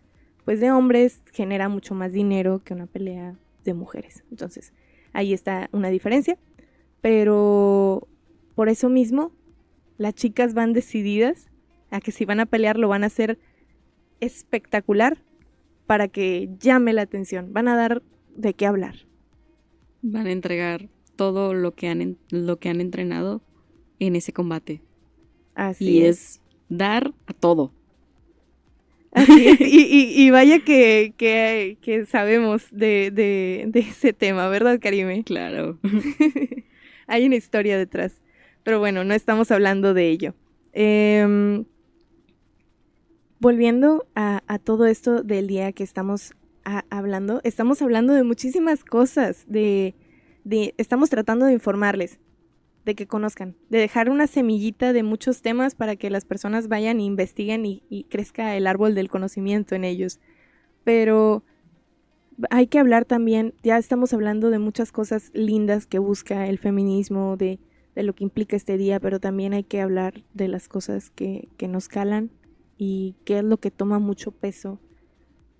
pues de hombres genera mucho más dinero que una pelea de mujeres. Entonces, ahí está una diferencia, pero por eso mismo las chicas van decididas a que si van a pelear lo van a hacer espectacular para que llame la atención. Van a dar de qué hablar. Van a entregar todo lo que han entrenado en ese combate. Así Y es. es dar a todo. Así es. Y vaya que sabemos de ese tema, ¿verdad, Karime? Claro. Hay una historia detrás. Pero bueno, no estamos hablando de ello. Eh, Volviendo a todo esto del día que estamos estamos hablando de muchísimas cosas, estamos tratando de informarles, de que conozcan, de dejar una semillita de muchos temas para que las personas vayan e investiguen y crezca el árbol del conocimiento en ellos. Pero hay que hablar también, ya estamos hablando de muchas cosas lindas que busca el feminismo, de lo que implica este día, pero también hay que hablar de las cosas que nos calan y qué es lo que toma mucho peso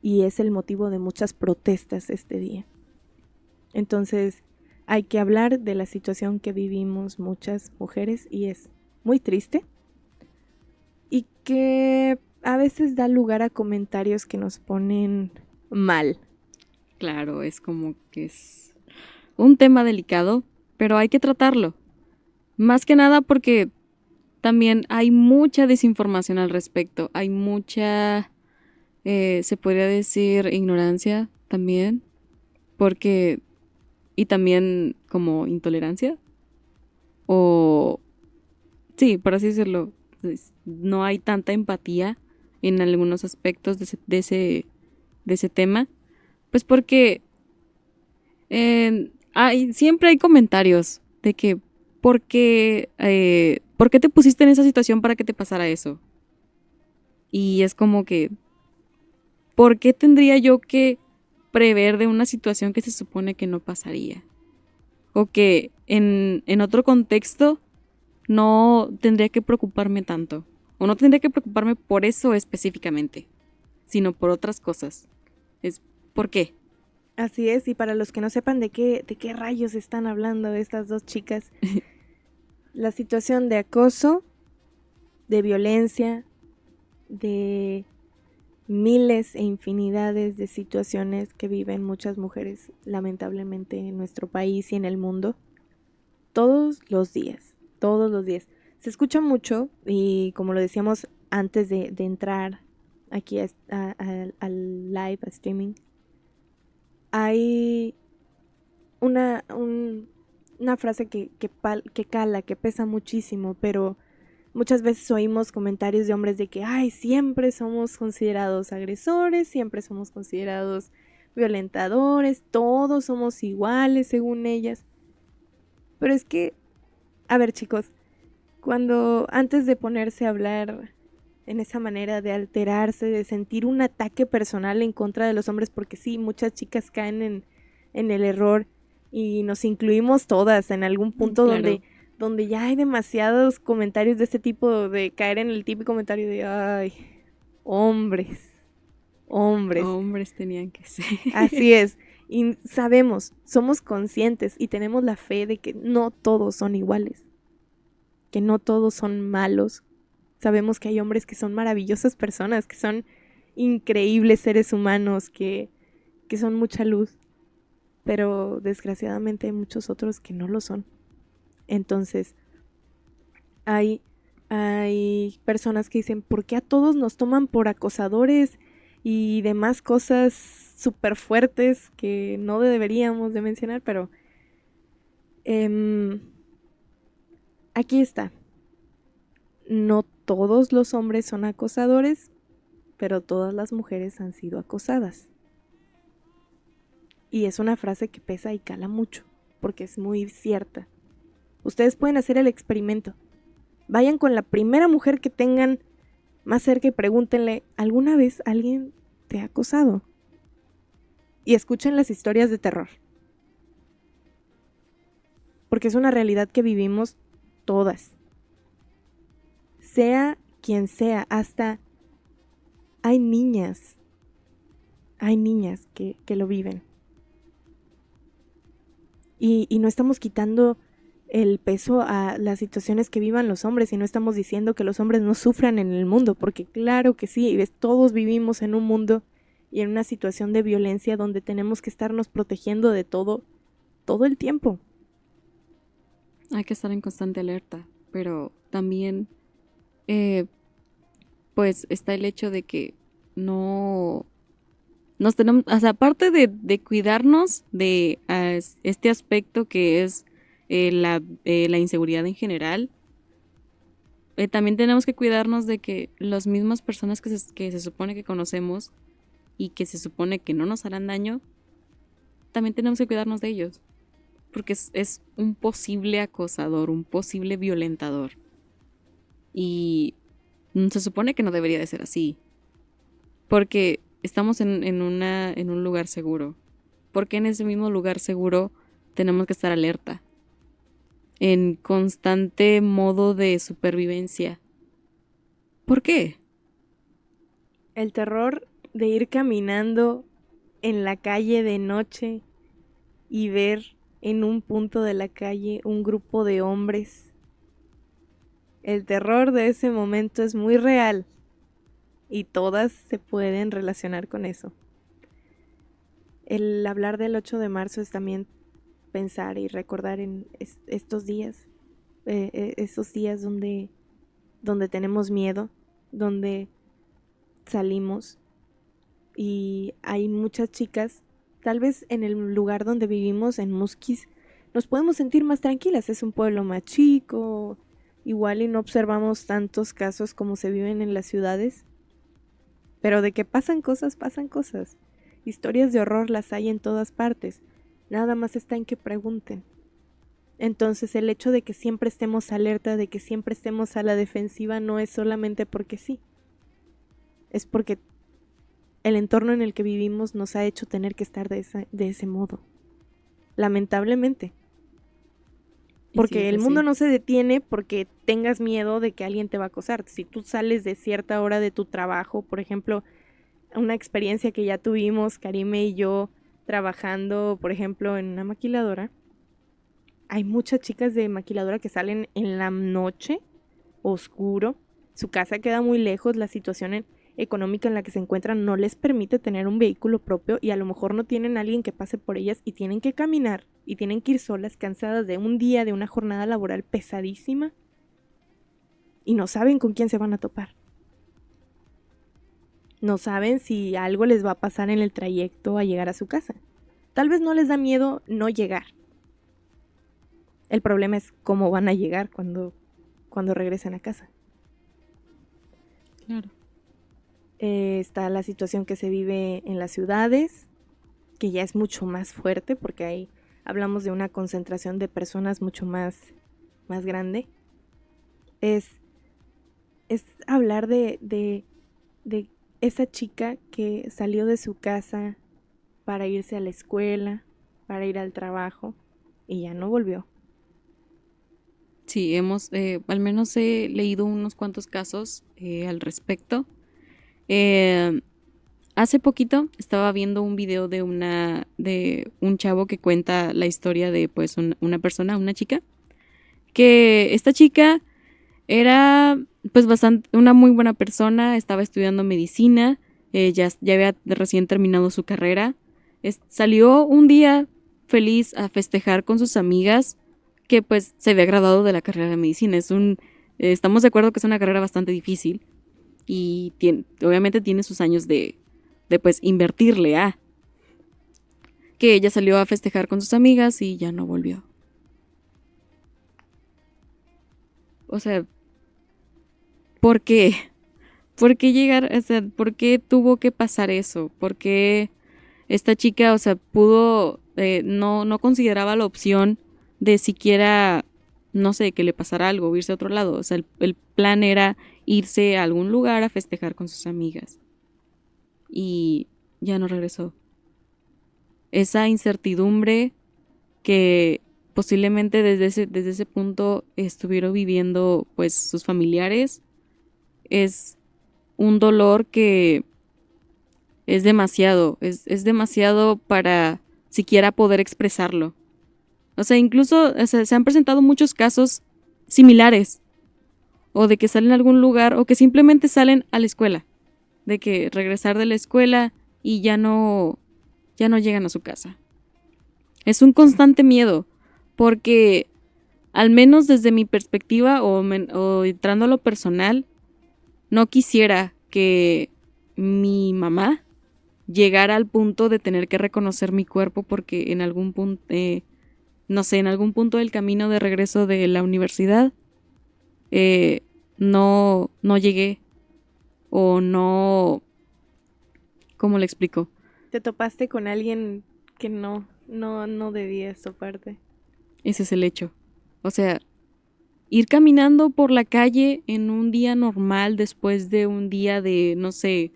y es el motivo de muchas protestas este día. Entonces hay que hablar de la situación que vivimos muchas mujeres y es muy triste y que a veces da lugar a comentarios que nos ponen mal. Claro, es como que es un tema delicado, pero hay que tratarlo. Más que nada porque también hay mucha desinformación al respecto. Hay mucha, se podría decir, ignorancia también. Porque, y también como intolerancia. O, sí, por así decirlo, no hay tanta empatía en algunos aspectos de ese tema. Pues porque siempre hay comentarios de que ¿por qué te pusiste en esa situación para que te pasara eso? Y es como que, ¿por qué tendría yo que prever de una situación que se supone que no pasaría? O que en otro contexto no tendría que preocuparme tanto. O no tendría que preocuparme por eso específicamente, sino por otras cosas. ¿Por qué? Así es, y para los que no sepan de qué rayos están hablando estas dos chicas, la situación de acoso, de violencia, de miles e infinidades de situaciones que viven muchas mujeres, lamentablemente, en nuestro país y en el mundo, todos los días, todos los días. Se escucha mucho y como lo decíamos antes de entrar aquí al live, a streaming, hay una frase que cala, que pesa muchísimo, pero muchas veces oímos comentarios de hombres de que, ay, siempre somos considerados agresores, siempre somos considerados violentadores, todos somos iguales según ellas. Pero es que, a ver chicos, cuando antes de ponerse a hablar en esa manera de alterarse, de sentir un ataque personal en contra de los hombres, porque sí, muchas chicas caen en el error y nos incluimos todas en algún punto Claro. donde ya hay demasiados comentarios de este tipo, de caer en el típico comentario de, ay, hombres, hombres. Hombres tenían que ser. Así es. Y sabemos, somos conscientes y tenemos la fe de que no todos son iguales, que no todos son malos. Sabemos que hay hombres que son maravillosas personas, que son increíbles seres humanos, que son mucha luz, pero desgraciadamente hay muchos otros que no lo son. Entonces, hay personas que dicen, ¿por qué a todos nos toman por acosadores y demás cosas súper fuertes que no deberíamos de mencionar? Pero aquí está. No todos los hombres son acosadores, pero todas las mujeres han sido acosadas. Y es una frase que pesa y cala mucho, porque es muy cierta. Ustedes pueden hacer el experimento. Vayan con la primera mujer que tengan más cerca y pregúntenle, ¿alguna vez alguien te ha acosado? Y escuchen las historias de terror. Porque es una realidad que vivimos todas. Sea quien sea, hasta hay niñas que lo viven. Y no estamos quitando el peso a las situaciones que vivan los hombres y no estamos diciendo que los hombres no sufran en el mundo, porque claro que sí, todos vivimos en un mundo y en una situación de violencia donde tenemos que estarnos protegiendo de todo el tiempo. Hay que estar en constante alerta, pero también pues está el hecho de que no nos tenemos, o sea, aparte de cuidarnos de este aspecto que es la inseguridad en general, también tenemos que cuidarnos de que las mismas personas que se supone que conocemos y que se supone que no nos harán daño, también tenemos que cuidarnos de ellos. Porque es un posible acosador, un posible violentador. Y se supone que no debería de ser así. Porque estamos en un lugar seguro. Porque en ese mismo lugar seguro tenemos que estar alerta. En constante modo de supervivencia. ¿Por qué? El terror de ir caminando en la calle de noche y ver en un punto de la calle un grupo de hombres. El terror de ese momento es muy real y todas se pueden relacionar con eso. El hablar del 8 de marzo es también pensar y recordar en estos días, esos días donde tenemos miedo, donde salimos y hay muchas chicas, tal vez en el lugar donde vivimos, en Musquis, nos podemos sentir más tranquilas, es un pueblo más chico, igual y no observamos tantos casos como se viven en las ciudades, Pero de que pasan cosas, pasan cosas. Historias de horror las hay en todas partes. Nada más está en que pregunten. Entonces el hecho de que siempre estemos alerta, de que siempre estemos a la defensiva, no es solamente porque sí. Es porque el entorno en el que vivimos nos ha hecho tener que estar de ese modo. Lamentablemente. Porque sí, el mundo no se detiene porque tengas miedo de que alguien te va a acosar. Si tú sales de cierta hora de tu trabajo, por ejemplo, una experiencia que ya tuvimos, Karime y yo, trabajando, por ejemplo, en una maquiladora. Hay muchas chicas de maquiladora que salen en la noche, oscuro. Su casa queda muy lejos, la situación económica en la que se encuentran no les permite tener un vehículo propio y a lo mejor no tienen a alguien que pase por ellas y tienen que caminar y tienen que ir solas, cansadas de un día, de una jornada laboral pesadísima y no saben con quién se van a topar. No saben si algo les va a pasar en el trayecto a llegar a su casa. Tal vez no les da miedo no llegar. El problema es cómo van a llegar cuando regresen a casa. Claro. Está la situación que se vive en las ciudades, que ya es mucho más fuerte porque ahí hablamos de una concentración de personas mucho más grande. Es hablar de esa chica que salió de su casa para irse a la escuela, para ir al trabajo y ya no volvió. Sí, al menos he leído unos cuantos casos al respecto. Hace poquito estaba viendo un video de un chavo que cuenta la historia de pues una persona, una chica, que esta chica era pues bastante una muy buena persona, estaba estudiando medicina, ya había recién terminado su carrera, salió un día feliz a festejar con sus amigas que pues se había graduado de la carrera de medicina. Estamos de acuerdo que es una carrera bastante difícil y obviamente tiene sus años de pues invertirle a que ella salió a festejar con sus amigas y ya no volvió. O sea, ¿por qué? ¿Por qué llegar? O sea, ¿por qué tuvo que pasar eso? ¿Por qué esta chica, o sea, no consideraba la opción de siquiera, no sé, que le pasara algo, o irse a otro lado? O sea, el plan era irse a algún lugar a festejar con sus amigas. Y ya no regresó. Esa incertidumbre que posiblemente desde ese punto estuvieron viviendo pues sus familiares es un dolor que es demasiado, es demasiado para siquiera poder expresarlo. O sea, incluso se han presentado muchos casos similares, o de que salen a algún lugar, o que simplemente salen a la escuela, de que regresar de la escuela y ya no llegan a su casa. Es un constante miedo, porque al menos desde mi perspectiva o entrando a lo personal, no quisiera que mi mamá llegara al punto de tener que reconocer mi cuerpo porque en algún punto, no sé, en algún punto del camino de regreso de la universidad, no llegué o no, ¿cómo le explico? Te topaste con alguien que no debías toparte. Ese es el hecho. O sea, ir caminando por la calle en un día normal después de un día de, no sé,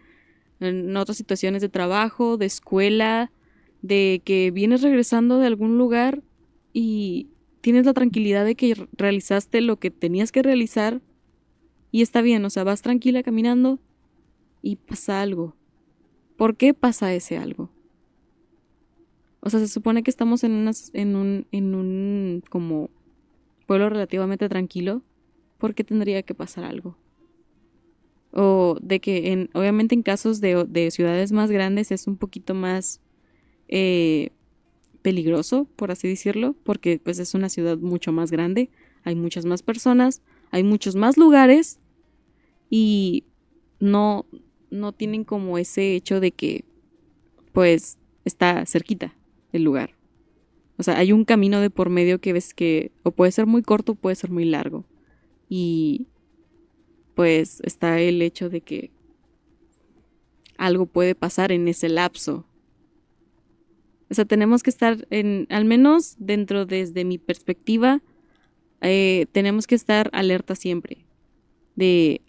en otras situaciones de trabajo, de escuela, de que vienes regresando de algún lugar y tienes la tranquilidad de que realizaste lo que tenías que realizar y está bien, o sea, vas tranquila caminando y pasa algo. ¿Por qué pasa ese algo? O sea, se supone que estamos en un como pueblo relativamente tranquilo. ¿Por qué tendría que pasar algo? O de que obviamente en casos de ciudades más grandes es un poquito más peligroso, por así decirlo, porque pues es una ciudad mucho más grande, hay muchas más personas, hay muchos más lugares y no tienen como ese hecho de que pues está cerquita el lugar. O sea, hay un camino de por medio que ves que o puede ser muy corto o puede ser muy largo. Y pues está el hecho de que algo puede pasar en ese lapso. O sea, tenemos que estar al menos desde mi perspectiva, tenemos que estar alerta siempre de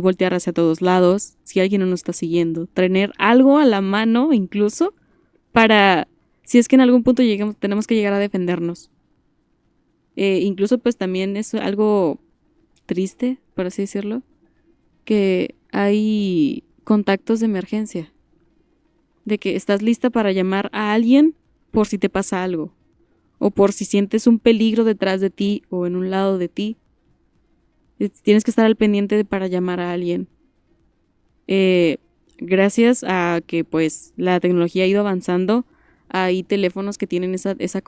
voltear hacia todos lados, si alguien no nos está siguiendo, tener algo a la mano incluso para, si es que en algún punto tenemos que llegar a defendernos. Incluso pues también es algo triste, por así decirlo, que hay contactos de emergencia, de que estás lista para llamar a alguien por si te pasa algo, o por si sientes un peligro detrás de ti o en un lado de ti. Tienes que estar al pendiente para llamar a alguien. Gracias a que pues la tecnología ha ido avanzando, hay teléfonos que tienen esa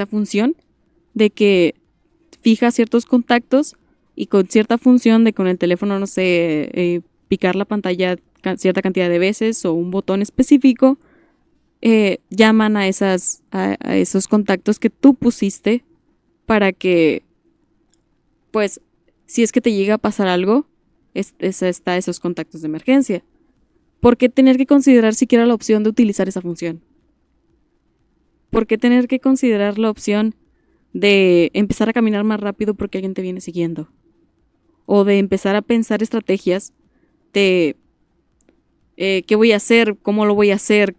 función de que fija ciertos contactos y con cierta función de con el teléfono, no sé, picar la pantalla cierta cantidad de veces o un botón específico, llaman a esos contactos que tú pusiste para que, pues, si es que te llega a pasar algo, está esos contactos de emergencia. ¿Por qué tener que considerar siquiera la opción de utilizar esa función? ¿Por qué tener que considerar la opción de empezar a caminar más rápido porque alguien te viene siguiendo? O de empezar a pensar estrategias de qué voy a hacer, cómo lo voy a hacer,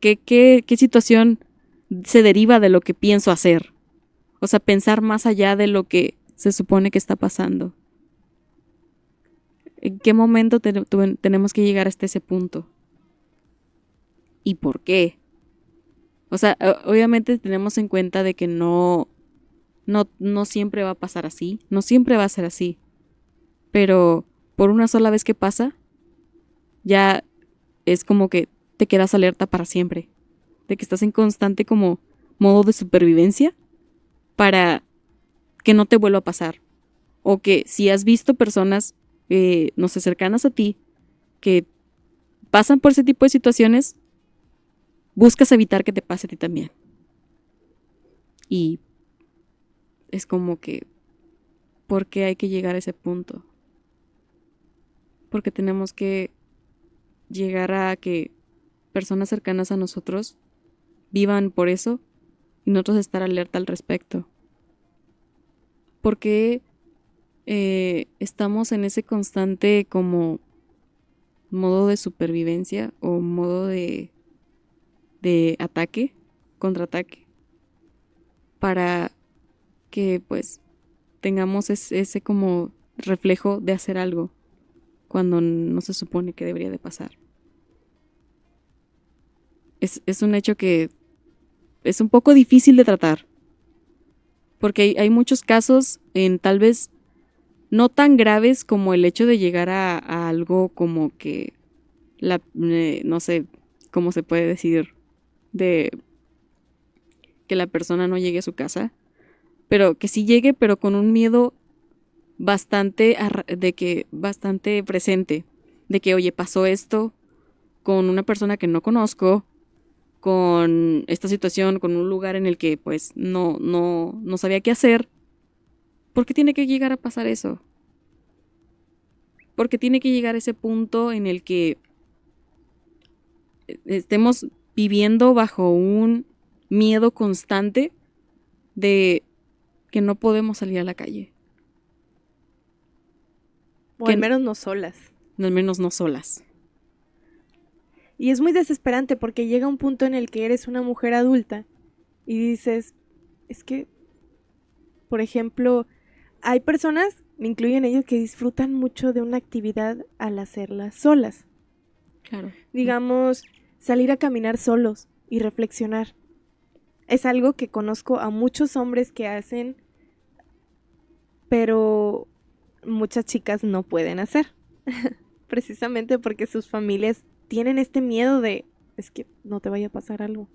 qué situación se deriva de lo que pienso hacer. O sea, pensar más allá de lo que se supone que está pasando. ¿En qué momento tenemos que llegar hasta ese punto? ¿Y por qué? O sea, obviamente tenemos en cuenta de que no siempre va a pasar así, no siempre va a ser así. Pero por una sola vez que pasa, ya es como que te quedas alerta para siempre. De que estás en constante como modo de supervivencia para que no te vuelva a pasar. O que si has visto personas, no sé, cercanas a ti, que pasan por ese tipo de situaciones, buscas evitar que te pase a ti también. Y es como que, ¿por qué hay que llegar a ese punto? Porque tenemos que llegar a que personas cercanas a nosotros vivan por eso y nosotros estar alerta al respecto. Porque estamos en ese constante como modo de supervivencia o modo de ataque, contraataque, para que pues tengamos ese como reflejo de hacer algo cuando no se supone que debería de pasar. Es un hecho que es un poco difícil de tratar, porque hay muchos casos en tal vez no tan graves como el hecho de llegar a algo como que no sé cómo se puede decir, de que la persona no llegue a su casa, pero que sí llegue, pero con un miedo bastante presente, de que oye, pasó esto con una persona que no conozco, con esta situación, con un lugar en el que pues no sabía qué hacer. ¿Por qué tiene que llegar a pasar eso? ¿Por qué tiene que llegar a ese punto en el que estemos viviendo bajo un miedo constante de que no podemos salir a la calle? O al menos no solas. Al menos no solas. Y es muy desesperante porque llega un punto en el que eres una mujer adulta y dices, es que, por ejemplo, hay personas, me incluyen ellos, que disfrutan mucho de una actividad al hacerla solas. Claro. Digamos, salir a caminar solos y reflexionar. Es algo que conozco a muchos hombres que hacen, pero muchas chicas no pueden hacer. Precisamente porque sus familias tienen este miedo de, es que no te vaya a pasar algo.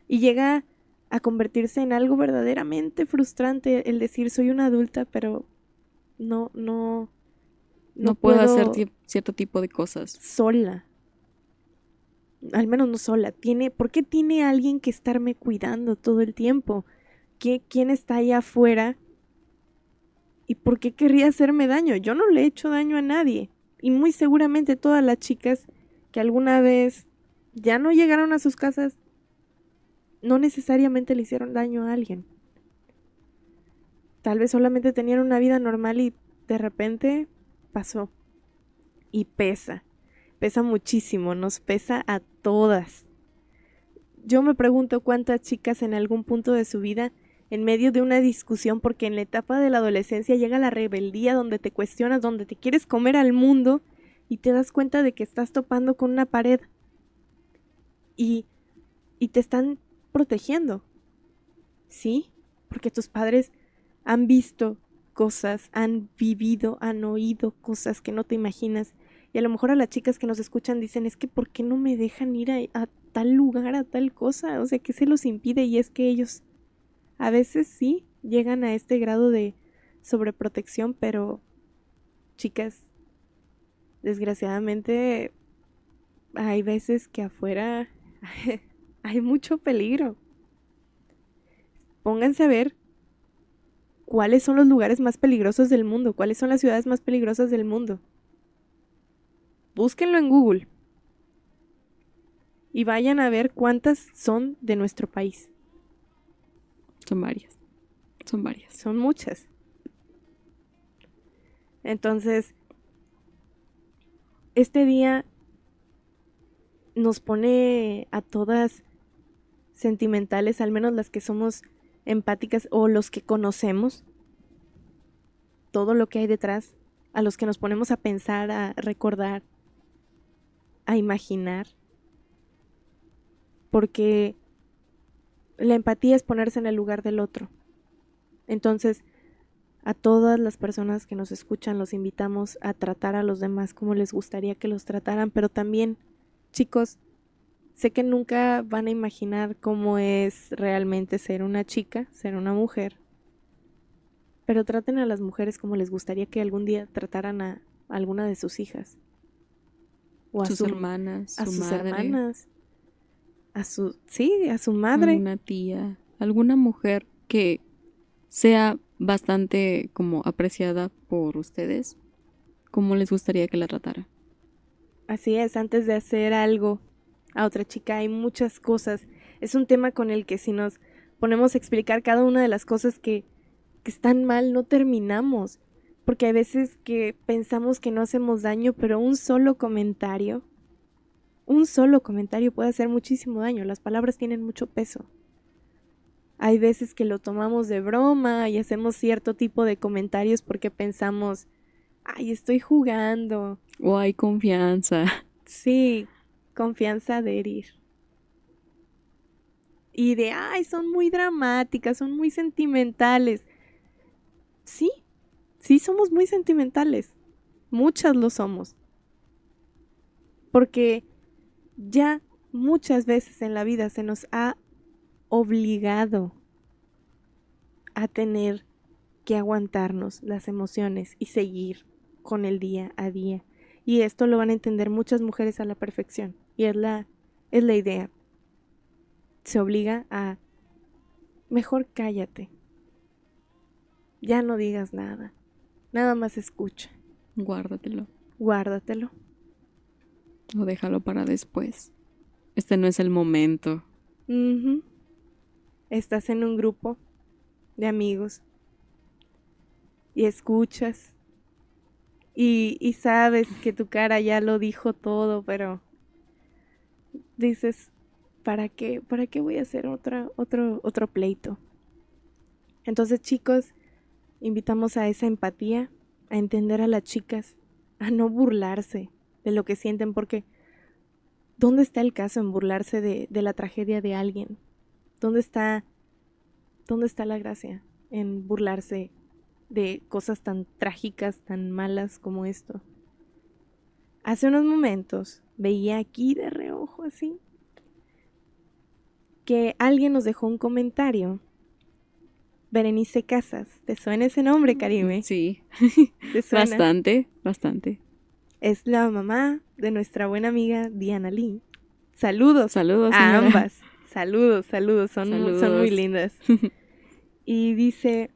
Y llega a convertirse en algo verdaderamente frustrante el decir, soy una adulta, pero no puedo hacer cierto tipo de cosas sola. Al menos no sola. ¿Por qué tiene alguien que estarme cuidando todo el tiempo? ¿Quién está allá afuera ¿Y por qué querría hacerme daño? Yo no le he hecho daño a nadie. Y muy seguramente todas las chicas que alguna vez ya no llegaron a sus casas, no necesariamente le hicieron daño a alguien. Tal vez solamente tenían una vida normal y de repente pasó. Y pesa muchísimo, nos pesa a todas. Yo me pregunto cuántas chicas en algún punto de su vida, en medio de una discusión, porque en la etapa de la adolescencia llega la rebeldía donde te cuestionas, donde te quieres comer al mundo y te das cuenta de que estás topando con una pared y te están protegiendo, ¿sí? Porque tus padres han visto cosas, han vivido, han oído cosas que no te imaginas. Y a lo mejor a las chicas que nos escuchan dicen, es que ¿por qué no me dejan ir a tal lugar, a tal cosa? O sea, ¿qué se los impide? Y es que ellos a veces sí llegan a este grado de sobreprotección, pero chicas, desgraciadamente hay veces que afuera hay mucho peligro. Pónganse a ver cuáles son los lugares más peligrosos del mundo, cuáles son las ciudades más peligrosas del mundo. Búsquenlo en Google y vayan a ver cuántas son de nuestro país. Son varias. Son muchas. Entonces, este día nos pone a todas sentimentales, al menos las que somos empáticas o los que conocemos todo lo que hay detrás, a los que nos ponemos a pensar, a recordar, a imaginar, porque la empatía es ponerse en el lugar del otro. Entonces, a todas las personas que nos escuchan los invitamos a tratar a los demás como les gustaría que los trataran, pero también, chicos, sé que nunca van a imaginar cómo es realmente ser una chica, ser una mujer, pero traten a las mujeres como les gustaría que algún día trataran a alguna de sus hijas. O a sus hermanas, a su sus madre, hermanas, a su madre. alguna tía, alguna mujer que sea bastante como apreciada por ustedes, ¿cómo les gustaría que la tratara? Así es, antes de hacer algo a otra chica hay muchas cosas. Es un tema con el que si nos ponemos a explicar cada una de las cosas que están mal, no terminamos. Porque hay veces que pensamos que no hacemos daño, pero un solo comentario puede hacer muchísimo daño. Las palabras tienen mucho peso. Hay veces que lo tomamos de broma y hacemos cierto tipo de comentarios porque pensamos, ay, estoy jugando. O hay confianza. Sí, confianza de herir. Y de, ay, son muy dramáticas, son muy sentimentales. Sí, sí somos muy sentimentales. Muchas lo somos. Porque ya muchas veces en la vida se nos ha obligado a tener que aguantarnos las emociones y seguir con el día a día. Y esto lo van a entender muchas mujeres a la perfección. Y es la idea. Se obliga a, mejor cállate. Ya no digas nada. Nada más escucha. Guárdatelo. Guárdatelo. O déjalo para después. Este no es el momento. Uh-huh. Estás en un grupo de amigos y escuchas y sabes que tu cara ya lo dijo todo, pero dices, ¿para qué voy a hacer otro pleito? Entonces, chicos, invitamos a esa empatía, a entender a las chicas, a no burlarse de lo que sienten, porque ¿dónde está el caso en burlarse de la tragedia de alguien? ¿Dónde está la gracia en burlarse de cosas tan trágicas, tan malas como esto? Hace unos momentos veía aquí de reojo así que alguien nos dejó un comentario. Berenice Casas, ¿te suena ese nombre, Karime? Sí. ¿Te suena? Bastante. Es la mamá de nuestra buena amiga Diana Lee. Saludos a señora. ambas. Saludos. Son muy lindas. Y dice,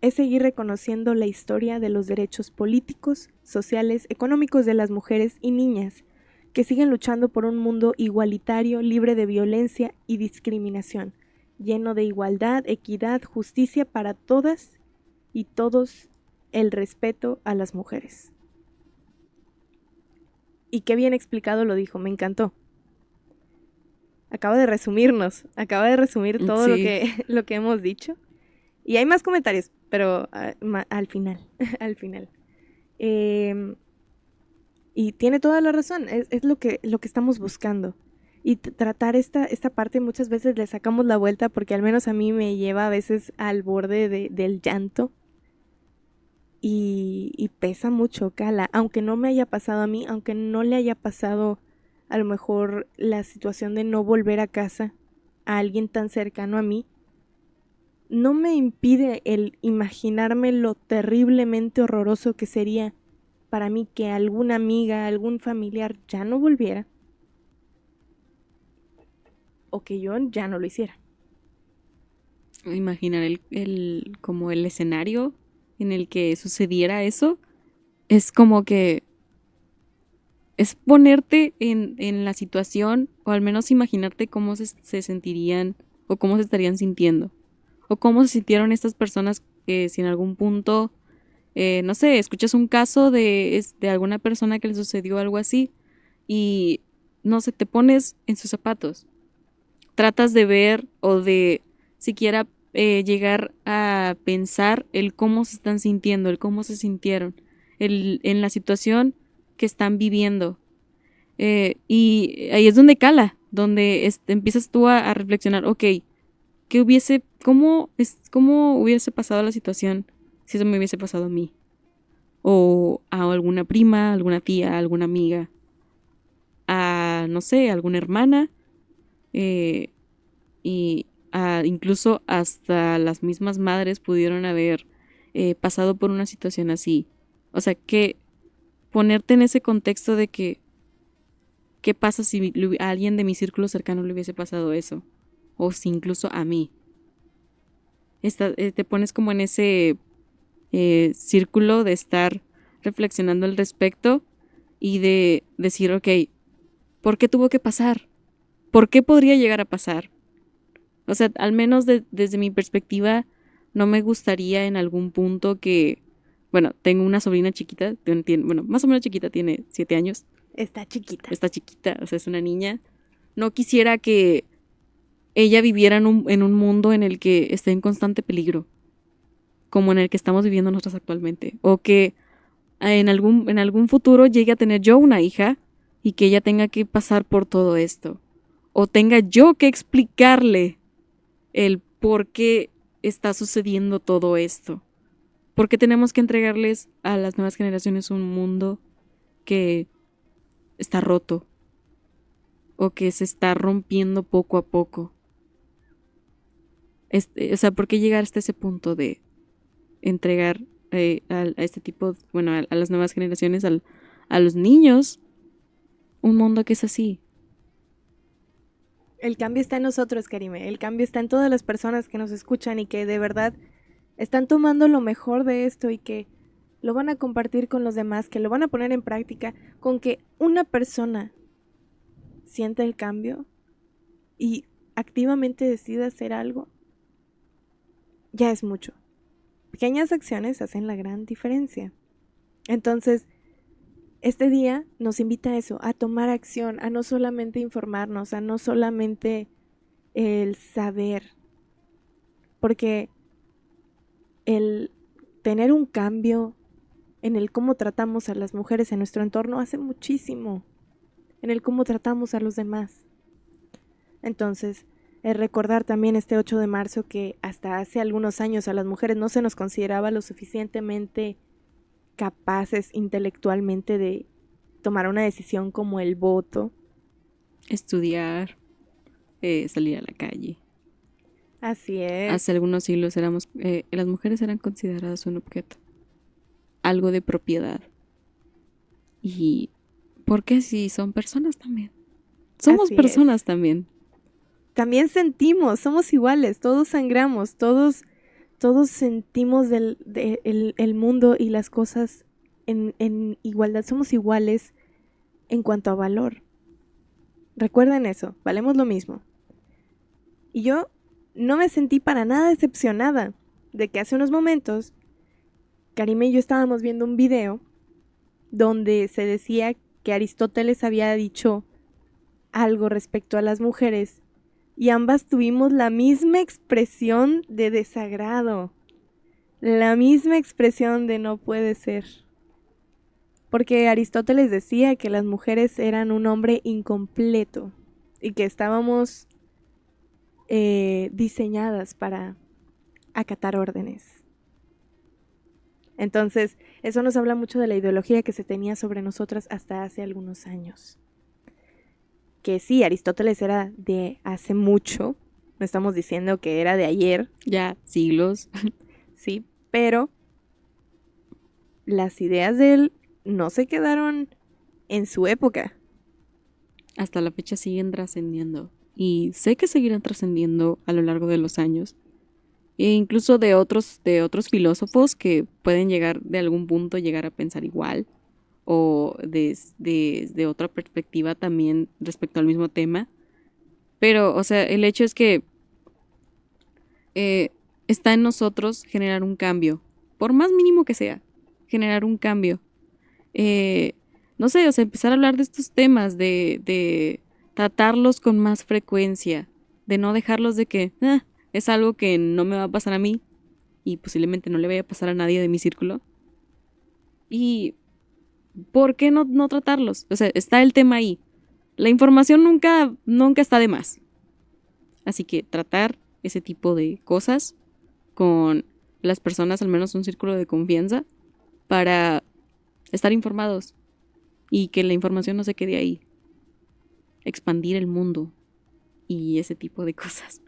es seguir reconociendo la historia de los derechos políticos, sociales, económicos de las mujeres y niñas que siguen luchando por un mundo igualitario, libre de violencia y discriminación, lleno de igualdad, equidad, justicia para todas y todos, el respeto a las mujeres. Y qué bien explicado lo dijo, me encantó. Acaba de resumir todo Sí. lo que hemos dicho. Y hay más comentarios, pero al final, al final. Y tiene toda la razón, es lo que estamos buscando. Y tratar esta parte muchas veces le sacamos la vuelta porque al menos a mí me lleva a veces al borde del llanto. Y pesa mucho, cala. Aunque no me haya pasado a mí, aunque no le haya pasado a lo mejor la situación de no volver a casa a alguien tan cercano a mí, no me impide el imaginarme lo terriblemente horroroso que sería para mí que alguna amiga, algún familiar ya no volviera o que yo ya no lo hiciera. Imaginar como el escenario en el que sucediera eso es como que es ponerte en la situación o al menos imaginarte cómo se sentirían o cómo se estarían sintiendo o cómo se sintieron estas personas que si en algún punto, no sé, escuchas un caso de alguna persona que le sucedió algo así y no sé, te pones en sus zapatos, tratas de ver o de siquiera llegar a pensar el cómo se están sintiendo, el cómo se sintieron, en la situación que están viviendo. Y ahí es donde cala, donde empiezas tú a reflexionar, ok, cómo hubiese pasado la situación si eso me hubiese pasado a mí? O a alguna prima, alguna tía, alguna amiga, a, no sé, alguna hermana, eh, y incluso hasta las mismas madres pudieron haber pasado por una situación así. O sea, que ponerte en ese contexto de que, ¿qué pasa si a alguien de mi círculo cercano le hubiese pasado eso? O si incluso a mí. Te pones como en ese círculo de estar reflexionando al respecto y de decir, ok, ¿por qué tuvo que pasar? ¿Por qué podría llegar a pasar? O sea, al menos desde mi perspectiva, no me gustaría en algún punto que, bueno, tengo una sobrina chiquita, bueno, más o menos chiquita, tiene 7 años. Está chiquita. Está chiquita, o sea, es una niña. No quisiera que ella viviera en un mundo en el que esté en constante peligro, como en el que estamos viviendo nosotros actualmente. O que en algún futuro llegue a tener yo una hija y que ella tenga que pasar por todo esto. O tenga yo que explicarle el por qué está sucediendo todo esto. ¿Por qué tenemos que entregarles a las nuevas generaciones un mundo que está roto? O que se está rompiendo poco a poco. O sea, ¿por qué llegar hasta ese punto de entregar a este tipo, bueno, a las nuevas generaciones, a los niños, un mundo que es así? El cambio está en nosotros, Karime. El cambio está en todas las personas que nos escuchan y que de verdad están tomando lo mejor de esto y que lo van a compartir con los demás, que lo van a poner en práctica, con que una persona sienta el cambio y activamente decida hacer algo, ya es mucho. Pequeñas acciones hacen la gran diferencia. Entonces, este día nos invita a eso, a tomar acción, a no solamente informarnos, a no solamente el saber, porque el tener un cambio en el cómo tratamos a las mujeres en nuestro entorno hace muchísimo, en el cómo tratamos a los demás. Entonces, recordar también este 8 de marzo que hasta hace algunos años a las mujeres no se nos consideraba lo suficientemente capaces intelectualmente de tomar una decisión como el voto. Estudiar, salir a la calle. Así es. Hace algunos siglos las mujeres eran consideradas un objeto, algo de propiedad. Y ¿por qué si son personas también? Somos Así personas es. también. También sentimos, somos iguales, todos sangramos, todos todos sentimos el mundo y las cosas en igualdad, somos iguales en cuanto a valor. Recuerden eso, valemos lo mismo. Y yo no me sentí para nada decepcionada de que hace unos momentos Karime y yo estábamos viendo un video donde se decía que Aristóteles había dicho algo respecto a las mujeres y ambas tuvimos la misma expresión de desagrado, la misma expresión de no puede ser. Porque Aristóteles decía que las mujeres eran un hombre incompleto y que estábamos diseñadas para acatar órdenes. Entonces, eso nos habla mucho de la ideología que se tenía sobre nosotras hasta hace algunos años. Que sí, Aristóteles era de hace mucho, no estamos diciendo que era de ayer. Ya, siglos. Sí, pero las ideas de él no se quedaron en su época. Hasta la fecha siguen trascendiendo. Y sé que seguirán trascendiendo a lo largo de los años. E incluso de otros filósofos que pueden llegar, de algún punto, llegar a pensar igual. O desde otra perspectiva también respecto al mismo tema. Pero, o sea, el hecho es que está en nosotros generar un cambio. Por más mínimo que sea, generar un cambio. No sé, o sea, empezar a hablar de estos temas, de tratarlos con más frecuencia, de no dejarlos de que es algo que no me va a pasar a mí y posiblemente no le vaya a pasar a nadie de mi círculo. Y ¿por qué no tratarlos? O sea, está el tema ahí. La información nunca está de más. Así que tratar ese tipo de cosas con las personas, al menos un círculo de confianza, para estar informados y que la información no se quede ahí. Expandir el mundo y ese tipo de cosas.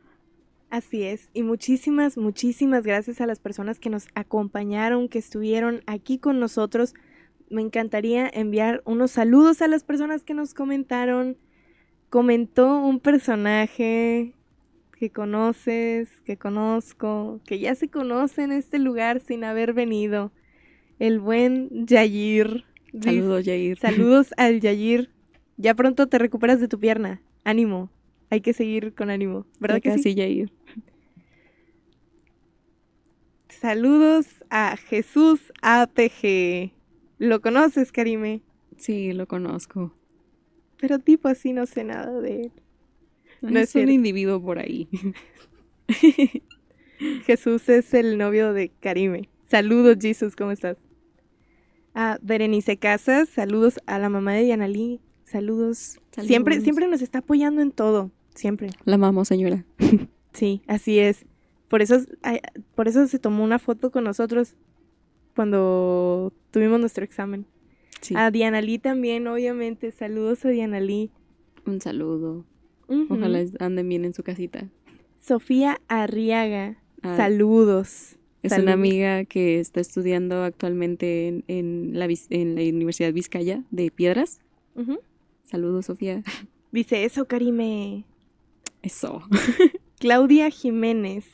Así es, y muchísimas gracias a las personas que nos acompañaron, que estuvieron aquí con nosotros. Me encantaría enviar unos saludos a las personas que nos comentaron. Comentó un personaje que conoces, que conozco, que ya se conoce en este lugar sin haber venido. El buen Yair. Saludos, Yair. Saludos al Yair. Ya pronto te recuperas de tu pierna. Ánimo. Hay que seguir con ánimo. ¿Verdad que sí? Yair. Saludos a Jesús APG. ¿Lo conoces, Karime? Sí, lo conozco. Pero tipo así no sé nada de él. No es un individuo por ahí. Jesús es el novio de Karime. Saludos, Jesús, ¿cómo estás? A Berenice Casas, saludos a la mamá de Diana Lee. Saludos. Siempre nos está apoyando en todo. Siempre. La amamos, señora. Sí, así es. Por eso se tomó una foto con nosotros cuando tuvimos nuestro examen. Sí. A Diana Lee también, obviamente. Saludos a Diana Lee. Un saludo. Ojalá anden bien en su casita. Sofía Arriaga. Saludos. Es una amiga que está estudiando actualmente en la Universidad Vizcaya de Piedras. Saludos, Sofía. Dice eso, Karime. Eso. Claudia Jiménez.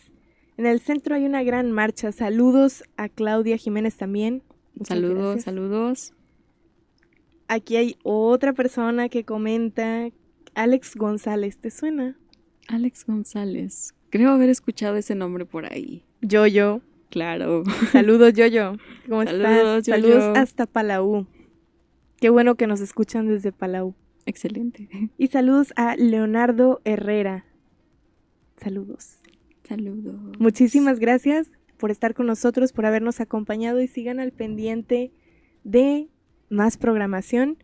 En el centro hay una gran marcha. Saludos a Claudia Jiménez también. Saludos. Aquí hay otra persona que comenta. Alex González, ¿te suena? Alex González. Creo haber escuchado ese nombre por ahí. Yo. Claro. Saludos, Yo. ¿Cómo Saludos, estás? Saludos hasta Palau. Qué bueno que nos escuchan desde Palau. Excelente. Y saludos a Leonardo Herrera. Saludos. Muchísimas gracias por estar con nosotros, por habernos acompañado y sigan al pendiente de más programación.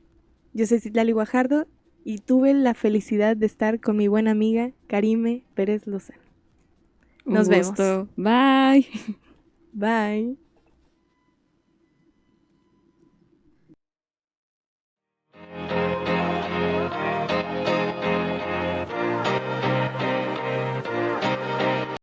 Yo soy Citlali Guajardo y tuve la felicidad de estar con mi buena amiga Karime Pérez Lozano. Nos vemos. Bye. Bye.